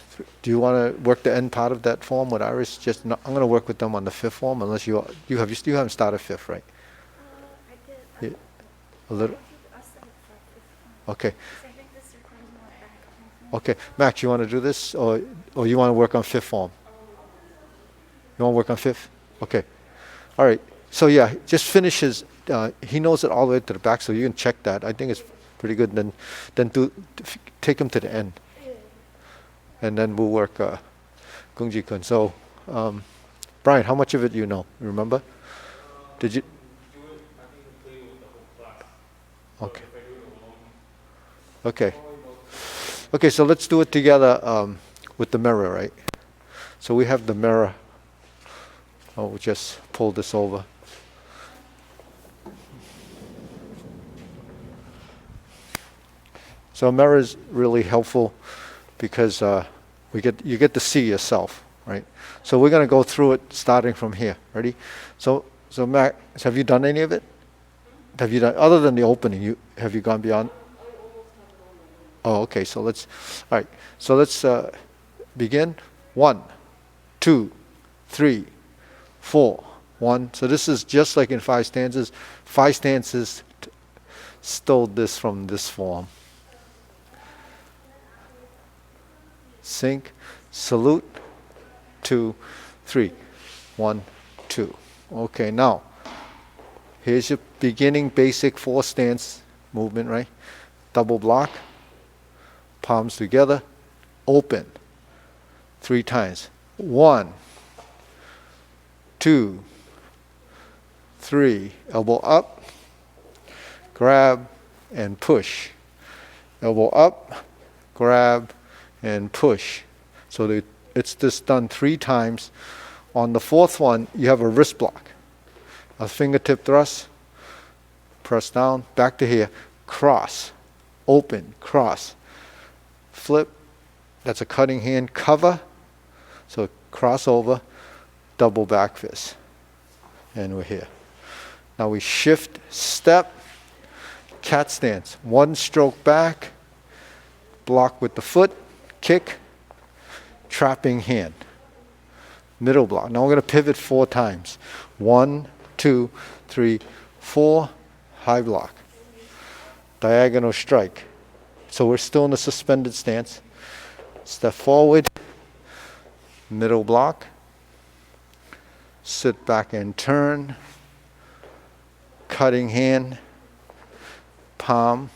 you want to work the end part of that form with Irish? Just I'm going to work with them on the fifth form, unless you still haven't started fifth, right? I did. A little. I'll set it for fifth one. Okay. I think this requires more back. Okay, Max, you want to do this, or you want to work on fifth form? You want to work on fifth? Okay. All right. So yeah, just finish his. He knows it all the way to the back, so you can check that. I think it's pretty good. Then take him to the end, and then we'll work gung jeet kuen. So, Brian, how much of it you know? You remember? Did you? Okay. Okay. Okay, so let's do it together with the mirror, right? So we have the mirror. We'll just pull this over. So a mirror is really helpful because you get to see yourself, right? So we're going to go through it starting from here. Ready? So Max, have you done any of it? Have you done, other than the opening, have you gone beyond? Oh, okay. So let's begin. 1, 2, 3, 4. 1. So this is just like in 5 stanzas. 5 stanzas stole this from this form. Sink, salute, 2, 3. 1, 2. Okay, now here's your beginning basic 4 stance movement, right? Double block, palms together, open 3 times. 1, 2, 3. Elbow up, grab and push. Elbow up, grab and push. So it's just done 3 times. On the 4th one, you have a wrist block. A fingertip thrust, press down, back to here, cross, open, cross, flip, that's a cutting hand, cover, so cross over, double back fist, and we're here. Now we shift, step, cat stance, 1 stroke back, block with the foot, kick, trapping hand, middle block. Now we're going to pivot 4 times. 1, 2, 3, 4, high block. Diagonal strike. So we're still in the suspended stance. Step forward, middle block, sit back and turn, cutting hand, palm,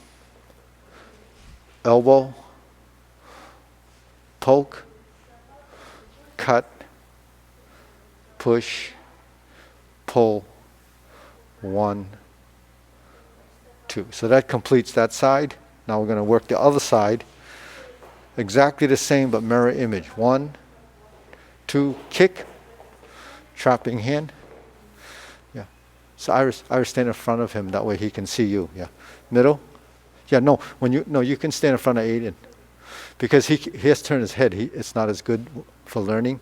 elbow, poke, cut, push, pull, 1, 2. So that completes that side. Now we're going to work the other side. Exactly the same, but mirror image. 1, 2, kick, trapping hand. Yeah. So Iris stand in front of him. That way he can see you. Yeah. Middle. Yeah. No. You can stand in front of Aiden, because he has to turn his head. It's not as good for learning.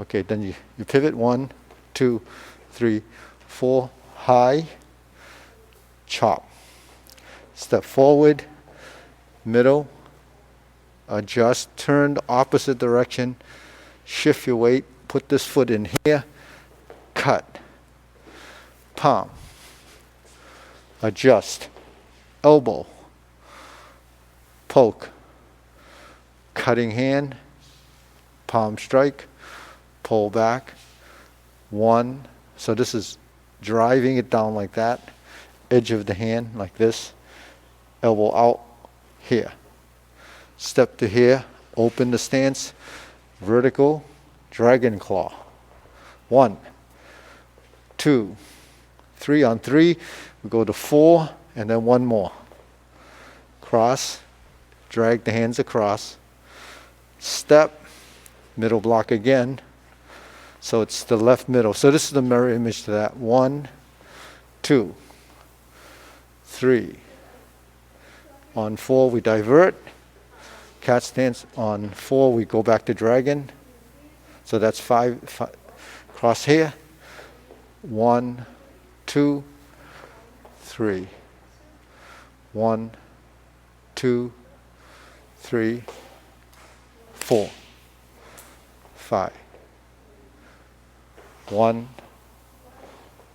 Okay. Then you pivot. 1, 2, 3, 4. High. Chop. Step forward. Middle. Adjust. Turn the opposite direction. Shift your weight. Put this foot in here. Cut. Palm. Adjust. Elbow. Poke. Cutting hand. Palm strike. Pull back. 1. So this is driving it down like that. Edge of the hand like this. Elbow out. Here. Step to here. Open the stance. Vertical. Dragon claw. 1, 2, 3. On 3, we go to 4, and then 1 more. Cross. Drag the hands across. Step. Middle block again. So it's the left middle. So this is the mirror image to that. 1, 2, 3. On 4, we divert. Cat stance. On 4, we go back to dragon. So that's 5. Cross here. 1, 2, 3. 1, 2, 3, 4, 5. 1,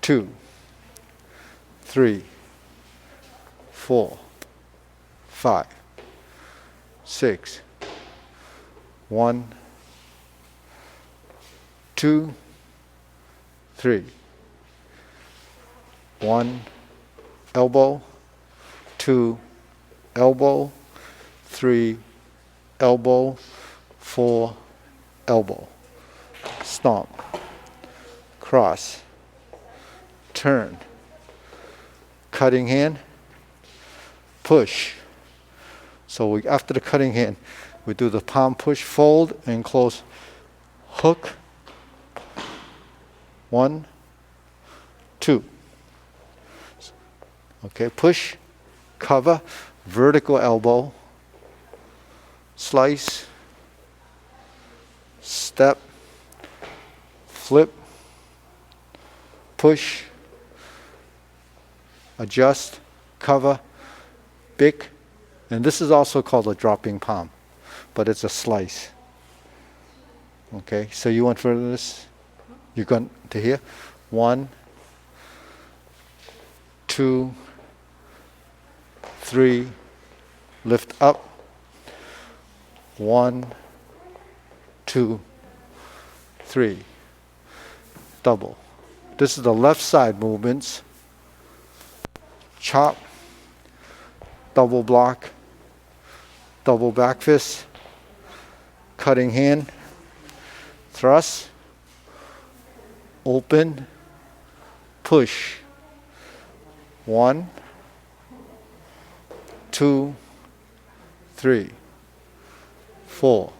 2, 3, 4, 5, 6. 1, 2, 3. 1, elbow. 2, elbow. 3, elbow. 4, elbow. Stomp. Cross. Turn. Cutting hand. Push. So after the cutting hand, we do the palm push, fold, and close. Hook. 1, 2. Okay, push, cover, vertical elbow, slice, step, flip, push, adjust, cover, big, and this is also called a dropping palm, but it's a slice. Okay, so you want further this? You're going to here. 1, 2, 3. Lift up. 1, 2, 3. Double. This is the left side movements. Chop. Double block. Double back fist. Cutting hand. Thrust. Open, push. 1, 2, 3, 4.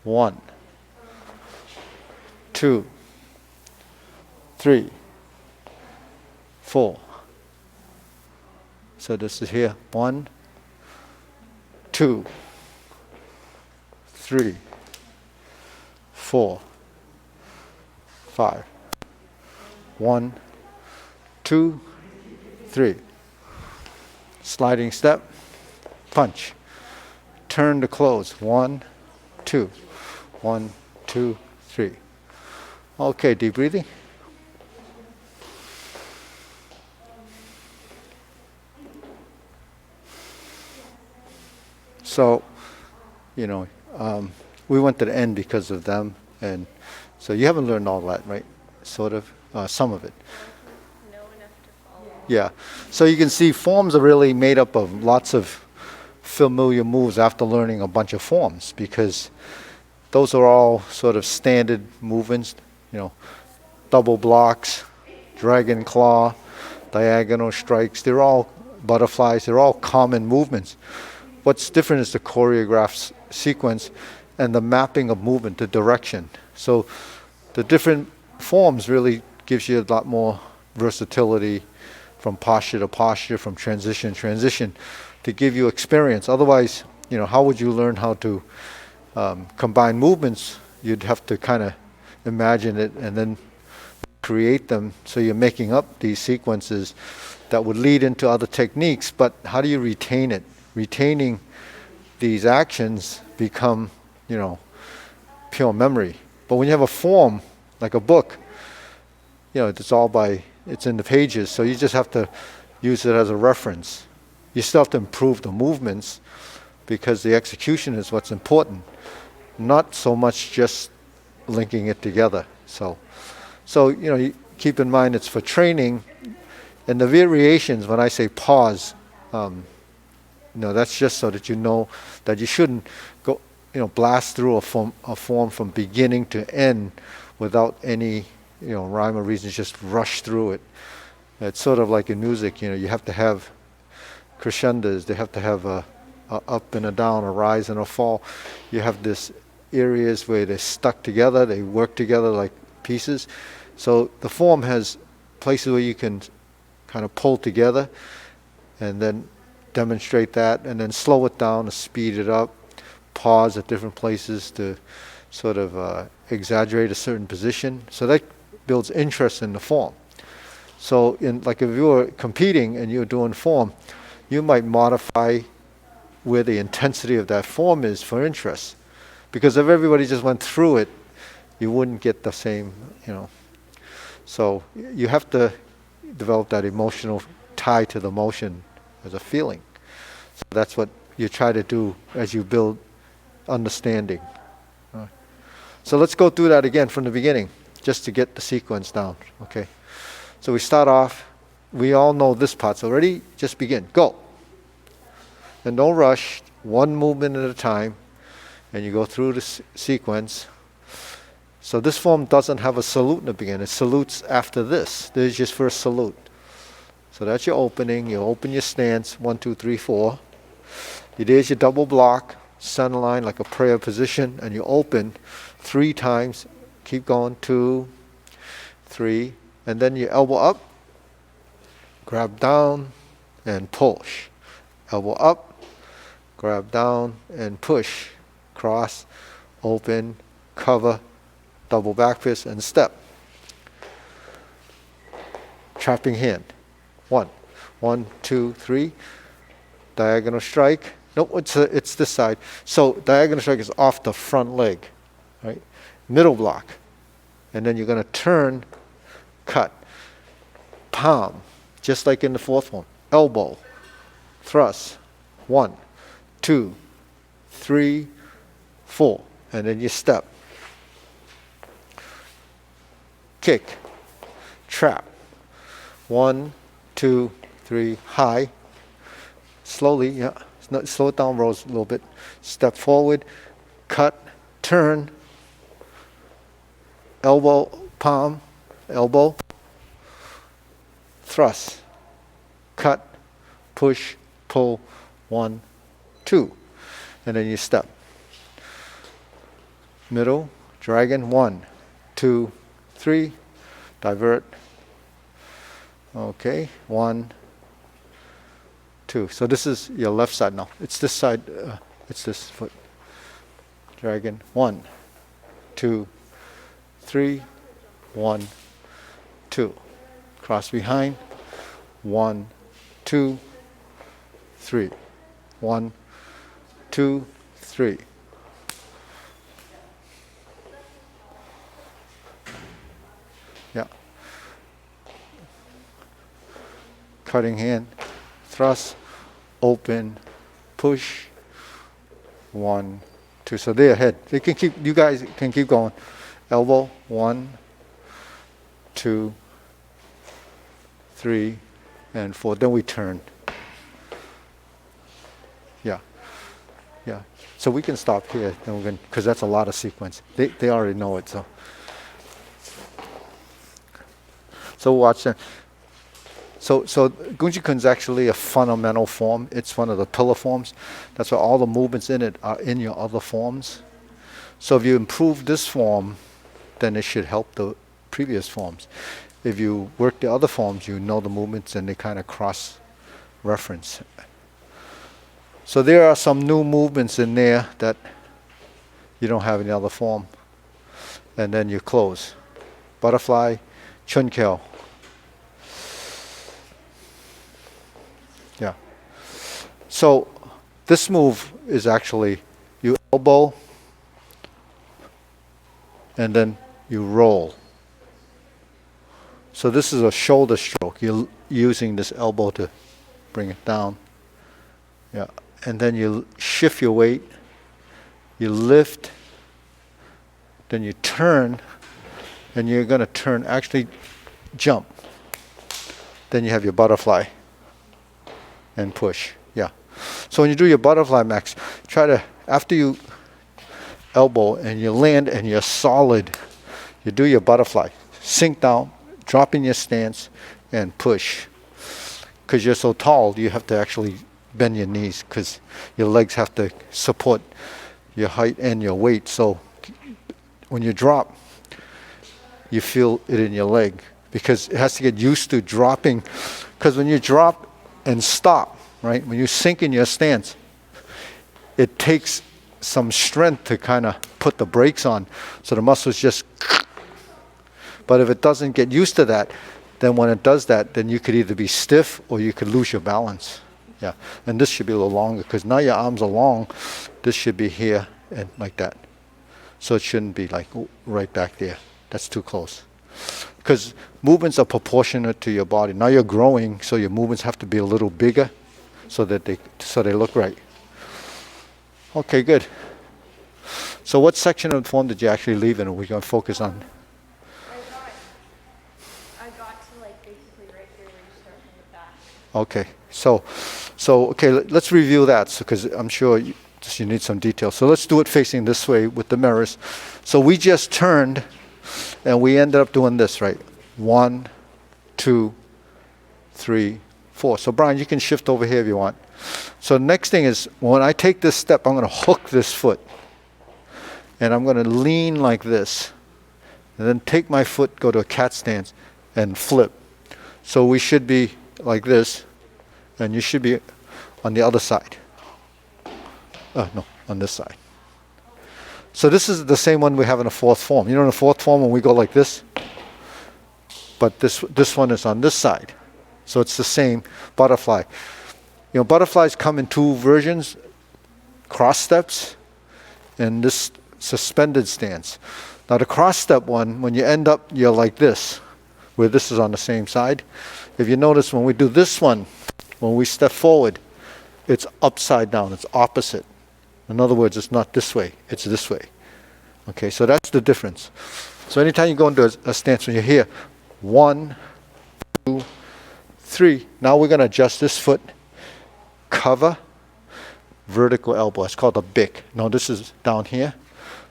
1, 2, 3, 4. So this is here. 1, 2, 3, 4, 5. 1, 2, 3. Sliding step, punch. Turn to close. 1, 2. 1, 2, 3. Okay, deep breathing. So, you know, we went to the end because of them, and so you haven't learned all that, right? Sort of, some of it. Know enough to follow. Yeah. So you can see forms are really made up of lots of familiar moves after learning a bunch of forms, because those are all sort of standard movements, you know, double blocks, dragon claw, diagonal strikes. They're all butterflies. They're all common movements. What's different is the choreographed sequence and the mapping of movement, the direction. So the different forms really gives you a lot more versatility from posture to posture, from transition to transition, to give you experience. Otherwise, you know, how would you learn how to combine movements? You'd have to kind of imagine it and then create them. So you're making up these sequences that would lead into other techniques, but how do you retain it? Retaining these actions become, you know, pure memory. But when you have a form, like a book, you know, it's in the pages, so you just have to use it as a reference. You still have to improve the movements, because the execution is what's important, not so much just linking it together. So you know, you keep in mind it's for training, and the variations, when I say pause, you know, that's just so that you know that you shouldn't go, you know, blast through a form from beginning to end without any, you know, rhyme or reason, just rush through it. It's sort of like in music, you know, you have to have crescendos, they have to have a up and a down, a rise and a fall. You have this areas where they're stuck together, they work together like pieces. So the form has places where you can kind of pull together and then demonstrate that, and then slow it down and speed it up, pause at different places to sort of exaggerate a certain position. So that builds interest in the form. So like if you were competing and you're doing form, you might modify where the intensity of that form is for interest. Because if everybody just went through it, you wouldn't get the same, you know. So you have to develop that emotional tie to the motion as a feeling. So that's what you try to do as you build understanding. So let's go through that again from the beginning, just to get the sequence down, okay? So we start off, we all know this part, so ready? Just begin, go. And don't rush, one movement at a time, and you go through the sequence. So this form doesn't have a salute in the beginning, it salutes after this. This is your first salute. So that's your opening, you open your stance, 1, 2, 3, 4. There's your double block, center line like a prayer position, and you open 3 times, keep going, 2, 3, and then you elbow up, grab down, and push. Elbow up, grab down, and push. Cross, open, cover, double back fist, and step. Trapping hand. 1, 2, 3. Diagonal strike. Nope, it's this side. So diagonal strike is off the front leg, right? Middle block. And then you're going to turn, cut, palm, just like in the fourth one. Elbow, thrust. 1, 2, 3, 4. And then you step. Kick, trap. 1, 2, 3, high. Slowly, yeah. Slow it down, Rose, a little bit. Step forward, cut, turn, elbow, palm, elbow, thrust, cut, push, pull, 1, 2. And then you step. Middle, dragon, 1, 2, 3, divert. Okay, 1, 2. So this is your left side now. It's this side, it's this foot. Dragon, 1, 2, 3, 1, 2. Cross behind, 1, 2, 3. 1, 2, 3. Yeah. Cutting hand, thrust, open, push, 1, 2. So they're ahead. They can keep. You guys can keep going. Elbow. 1, 2, 3, and 4. Then we turn. Yeah. Yeah. So we can stop here. Then we can, because that's a lot of sequence. They already know it. So watch that. So Gung Jeet Kuen is actually a fundamental form. It's one of the pillar forms. That's why all the movements in it are in your other forms. So if you improve this form, then it should help the previous forms. If you work the other forms, you know the movements and they kind of cross-reference. So there are some new movements in there that you don't have in the other form. And then you close. Butterfly, chun kyo. Yeah. So this move is actually you elbow and then you roll. So this is a shoulder stroke. You're using this elbow to bring it down. Yeah. And then you shift your weight. You lift. Then you turn. And you're going to turn, actually jump. Then you have your butterfly. And push. Yeah. So when you do your butterfly, Max, try to, after you elbow and you land and you're solid, you do your butterfly. Sink down, drop in your stance, and push. Because you're so tall, you have to actually bend your knees because your legs have to support your height and your weight. So when you drop, you feel it in your leg because it has to get used to dropping. Because when you drop and stop, right? When you sink in your stance, it takes some strength to kind of put the brakes on, so the muscles just. But if it doesn't get used to that, then when it does that, then you could either be stiff or you could lose your balance. Yeah, and this should be a little longer because now your arms are long. This should be here and like that. So it shouldn't be like right back there. That's too close. Because movements are proportionate to your body. Now you're growing, so your movements have to be a little bigger so that they look right. Okay, good. So what section of the form did you actually leave in? Are we going to focus on? I got to like basically right here where you start from the back. Okay, so okay, let's review that because I'm sure you need some detail. So let's do it facing this way with the mirrors. So we just turned and we ended up doing this, right? 1, 2, 3, 4. So Brian, you can shift over here if you want. So next thing is when I take this step, I'm going to hook this foot. And I'm going to lean like this. And then take my foot, go to a cat stance, and flip. So we should be like this. And you should be on the other side. No, on this side. So this is the same one we have in the fourth form. You know in the fourth form when we go like this? But this one is on this side. So it's the same butterfly. You know, butterflies come in two versions, cross steps and this suspended stance. Now the cross step one, when you end up, you're like this, where this is on the same side. If you notice when we do this one, when we step forward, it's upside down, it's opposite. In other words, it's not this way, it's this way. Okay, so that's the difference. So anytime you go into a stance, when you're here, 1, 2, 3. Now we're going to adjust this foot. Cover, vertical elbow. It's called a bick. No, this is down here.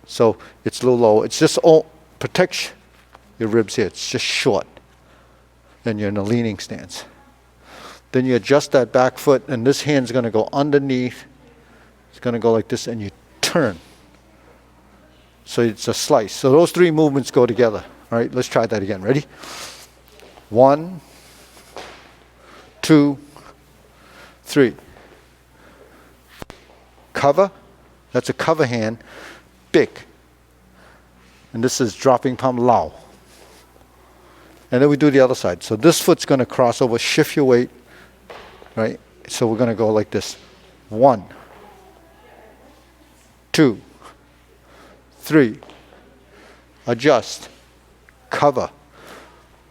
So it's a little low. It's just protects your ribs here. It's just short. Then you're in a leaning stance. Then you adjust that back foot, and this hand's going to go underneath. It's going to go like this, and you turn. So it's a slice. So those three movements go together. All right, let's try that again. Ready? 1, 2, 3. Cover. That's a cover hand. Bick. And this is dropping palm lao. And then we do the other side. So this foot's going to cross over, shift your weight. Right? So we're going to go like this. 1, 2, 3. Adjust. Cover.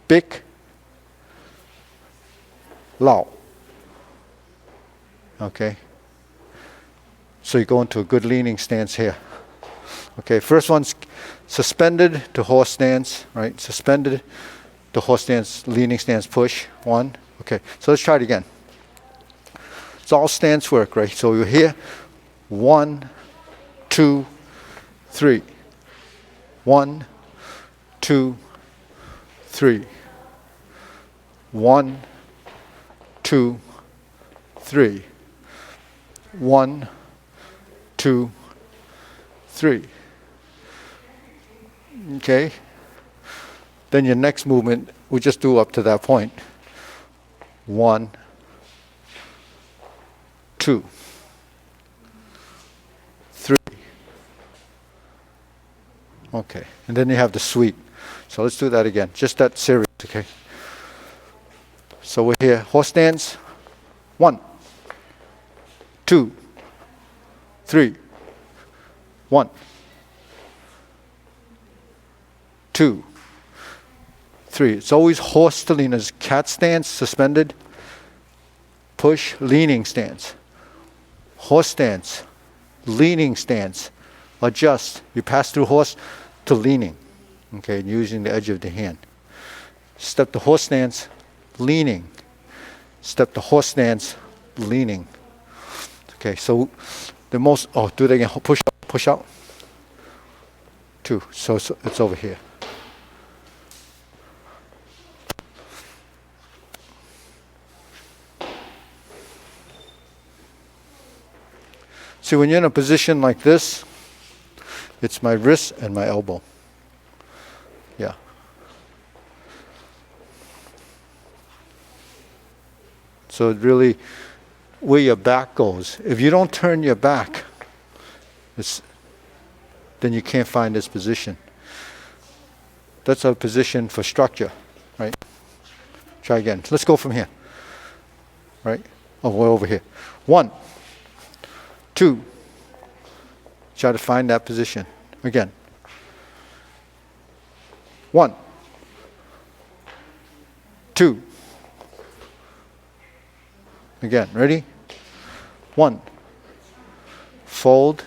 Bick. Lao. Okay? So you go into a good leaning stance here. Okay, first one's suspended to horse stance, right? Suspended to horse stance, leaning stance, push. 1. Okay, so let's try it again. It's all stance work, right? So you're here. 1, 2, 3. 1, 2, 3. 1, 2, 3. 1, 2, 3. Okay. Then your next movement, we just do up to that point. 1, 2, 3. Okay. And then you have the sweep. So let's do that again. Just that series, okay? So we're here. Horse stance. 1, 2, 3. 1, 2, 3. It's always horse to leaners. Cat stance, suspended. Push, leaning stance. Horse stance, leaning stance. Adjust. You pass through horse to leaning. Okay, using the edge of the hand. Step to horse stance, leaning. Step to horse stance, leaning. Okay, so the most, do it again. Push out. 2. So it's over here. See, when you're in a position like this, it's my wrist and my elbow. Yeah. So it really, where your back goes. If you don't turn your back, then you can't find this position. That's a position for structure, right? Try again. Let's go from here. Right? Oh, we're over here. 1, 2. Try to find that position. Again. 1, 2. Again. Ready? 1. Fold.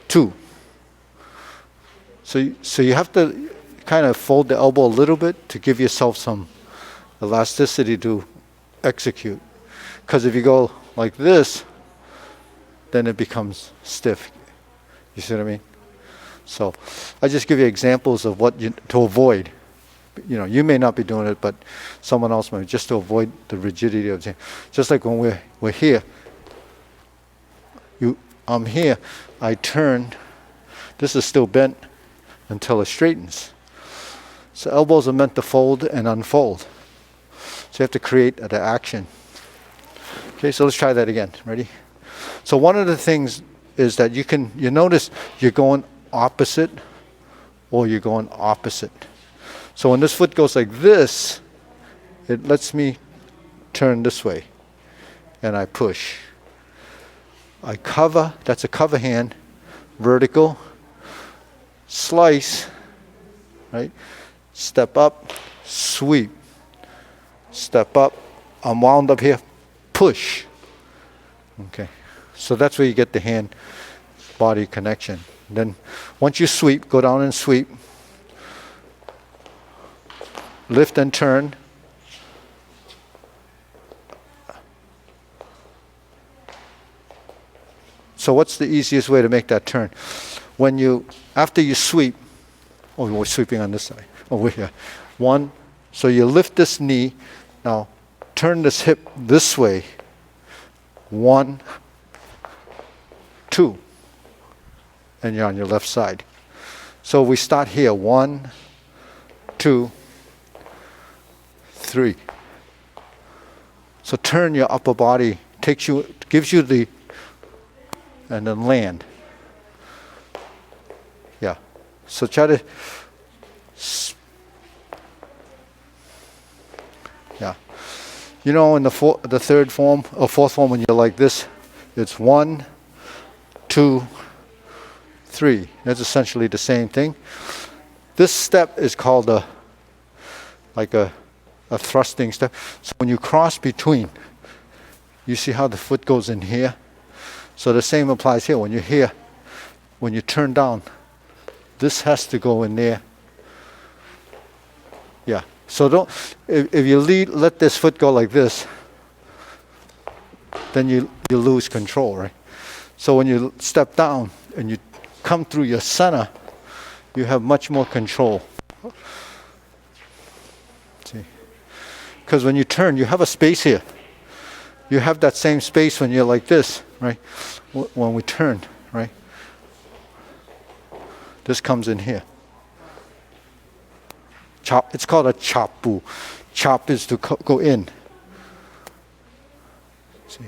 2. So you have to kind of fold the elbow a little bit to give yourself some elasticity to execute. Because if you go like this, then it becomes stiff. You see what I mean? So I just give you examples of what to avoid. You know, you may not be doing it, but someone else might, just to avoid the rigidity of the hand. Just like when we're here, I'm here, I turn, this is still bent until it straightens. So elbows are meant to fold and unfold. So you have to create the action. Okay, so let's try that again. Ready? So one of the things is that you notice you're going opposite or you're going opposite. So when this foot goes like this, it lets me turn this way and I push. I cover, that's a cover hand, vertical, slice, right? Step up, sweep. Step up, I'm wound up here, push. Okay, so that's where you get the hand-body connection. Then once you sweep, go down and sweep. Lift and turn. So what's the easiest way to make that turn? After you sweep, we're sweeping on this side. Over here. 1, so you lift this knee. Now turn this hip this way. 1, 2. And you're on your left side. So we start here. 1, 2, 3. So turn your upper body, gives you the, and then land. Yeah. So try to, yeah. You know, in the third form or fourth form, when you're like this, it's 1, 2, 3. That's essentially the same thing. This step is called a thrusting step. So when you cross between, you see how the foot goes in here? So the same applies here. When you're here, when you turn down, this has to go in there. Yeah. So don't, if you let this foot go like this, then you lose control, right? So when you step down and you come through your center, you have much more control. See? Because when you turn, you have a space here. You have that same space when you're like this, right? When we turn, right? This comes in here. Chop. It's called a chop bu. Chop is to go in. See?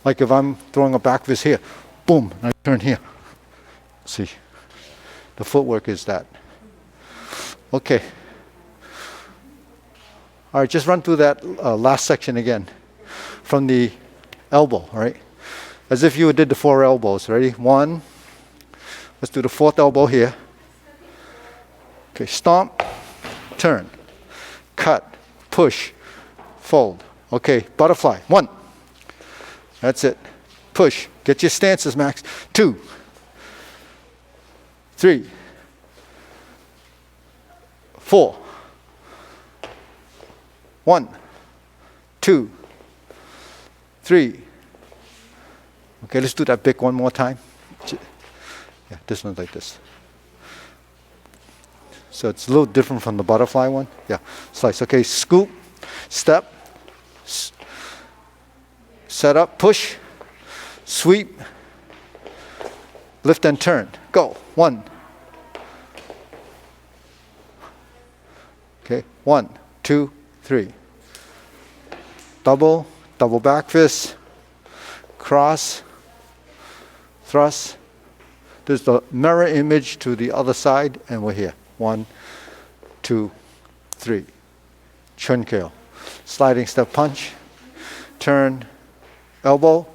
Like if I'm throwing a back fist here, boom, and I turn here. See? The footwork is that. Okay. All right, just run through that last section again. From the elbow, right? As if you did the 4 elbows. Ready? 1. Let's do the 4th elbow here. Okay, stomp, turn, cut, push, fold. Okay, butterfly. 1. That's it. Push. Get your stances, Max. 2. 3. 4. 1. 2. 3. Okay, let's do that big one more time. Yeah, this one's like this. So it's a little different from the butterfly one. Yeah, slice. Okay, scoop, step, set up, push, sweep, lift and turn. Go. 1. Okay, 1, 2, 3. Double back fist, cross, thrust. There's the mirror image to the other side, and we're here. 1, 2, 3. Chun Cheurng. Sliding step punch, turn, elbow.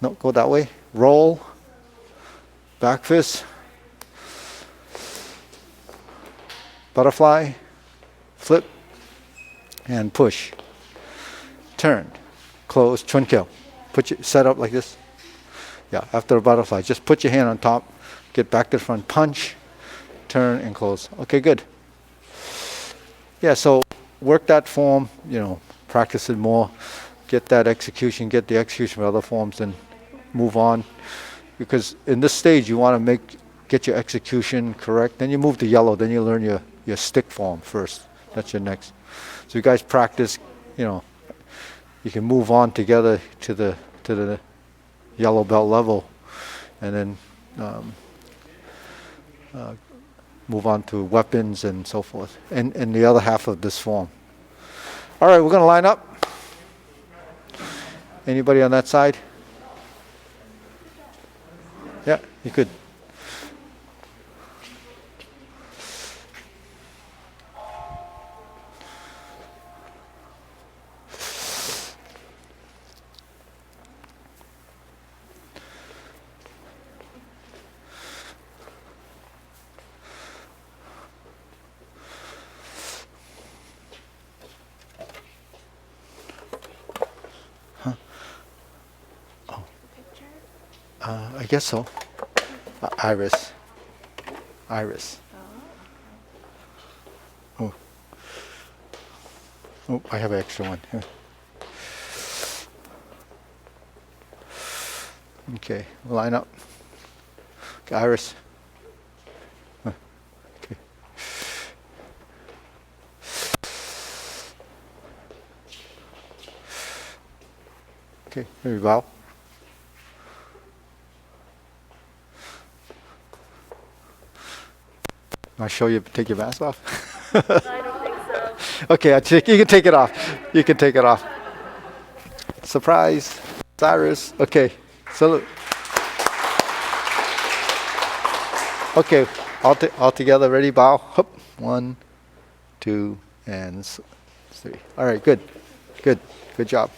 No, go that way. Roll, back fist, butterfly, flip, and push. Turn, close, Chun Cheurng. Set up like this. Yeah, after a butterfly, just put your hand on top, get back to the front, punch, turn, and close. Okay, good. Yeah, so work that form, practice it more, get that execution, get the execution of other forms, and move on. Because in this stage, you want to get your execution correct. Then you move to yellow, then you learn your stick form first. That's your next. So you guys practice, you can move on together to the yellow belt level, and then move on to weapons and so forth, and the other half of this form. All right, we're going to line up. Anybody on that side? Yeah, you could. I guess so. Iris. Oh. Oh, I have an extra one. Here. Okay, line up. Okay, Iris. Okay. Okay, maybe bow. I'll show you, take your mask off? I don't think so. Okay, you can take it off. You can take it off. Surprise, Cyrus. Okay, salute. Okay, all together, ready, bow. Hup. 1, 2, and 3. All right, good job.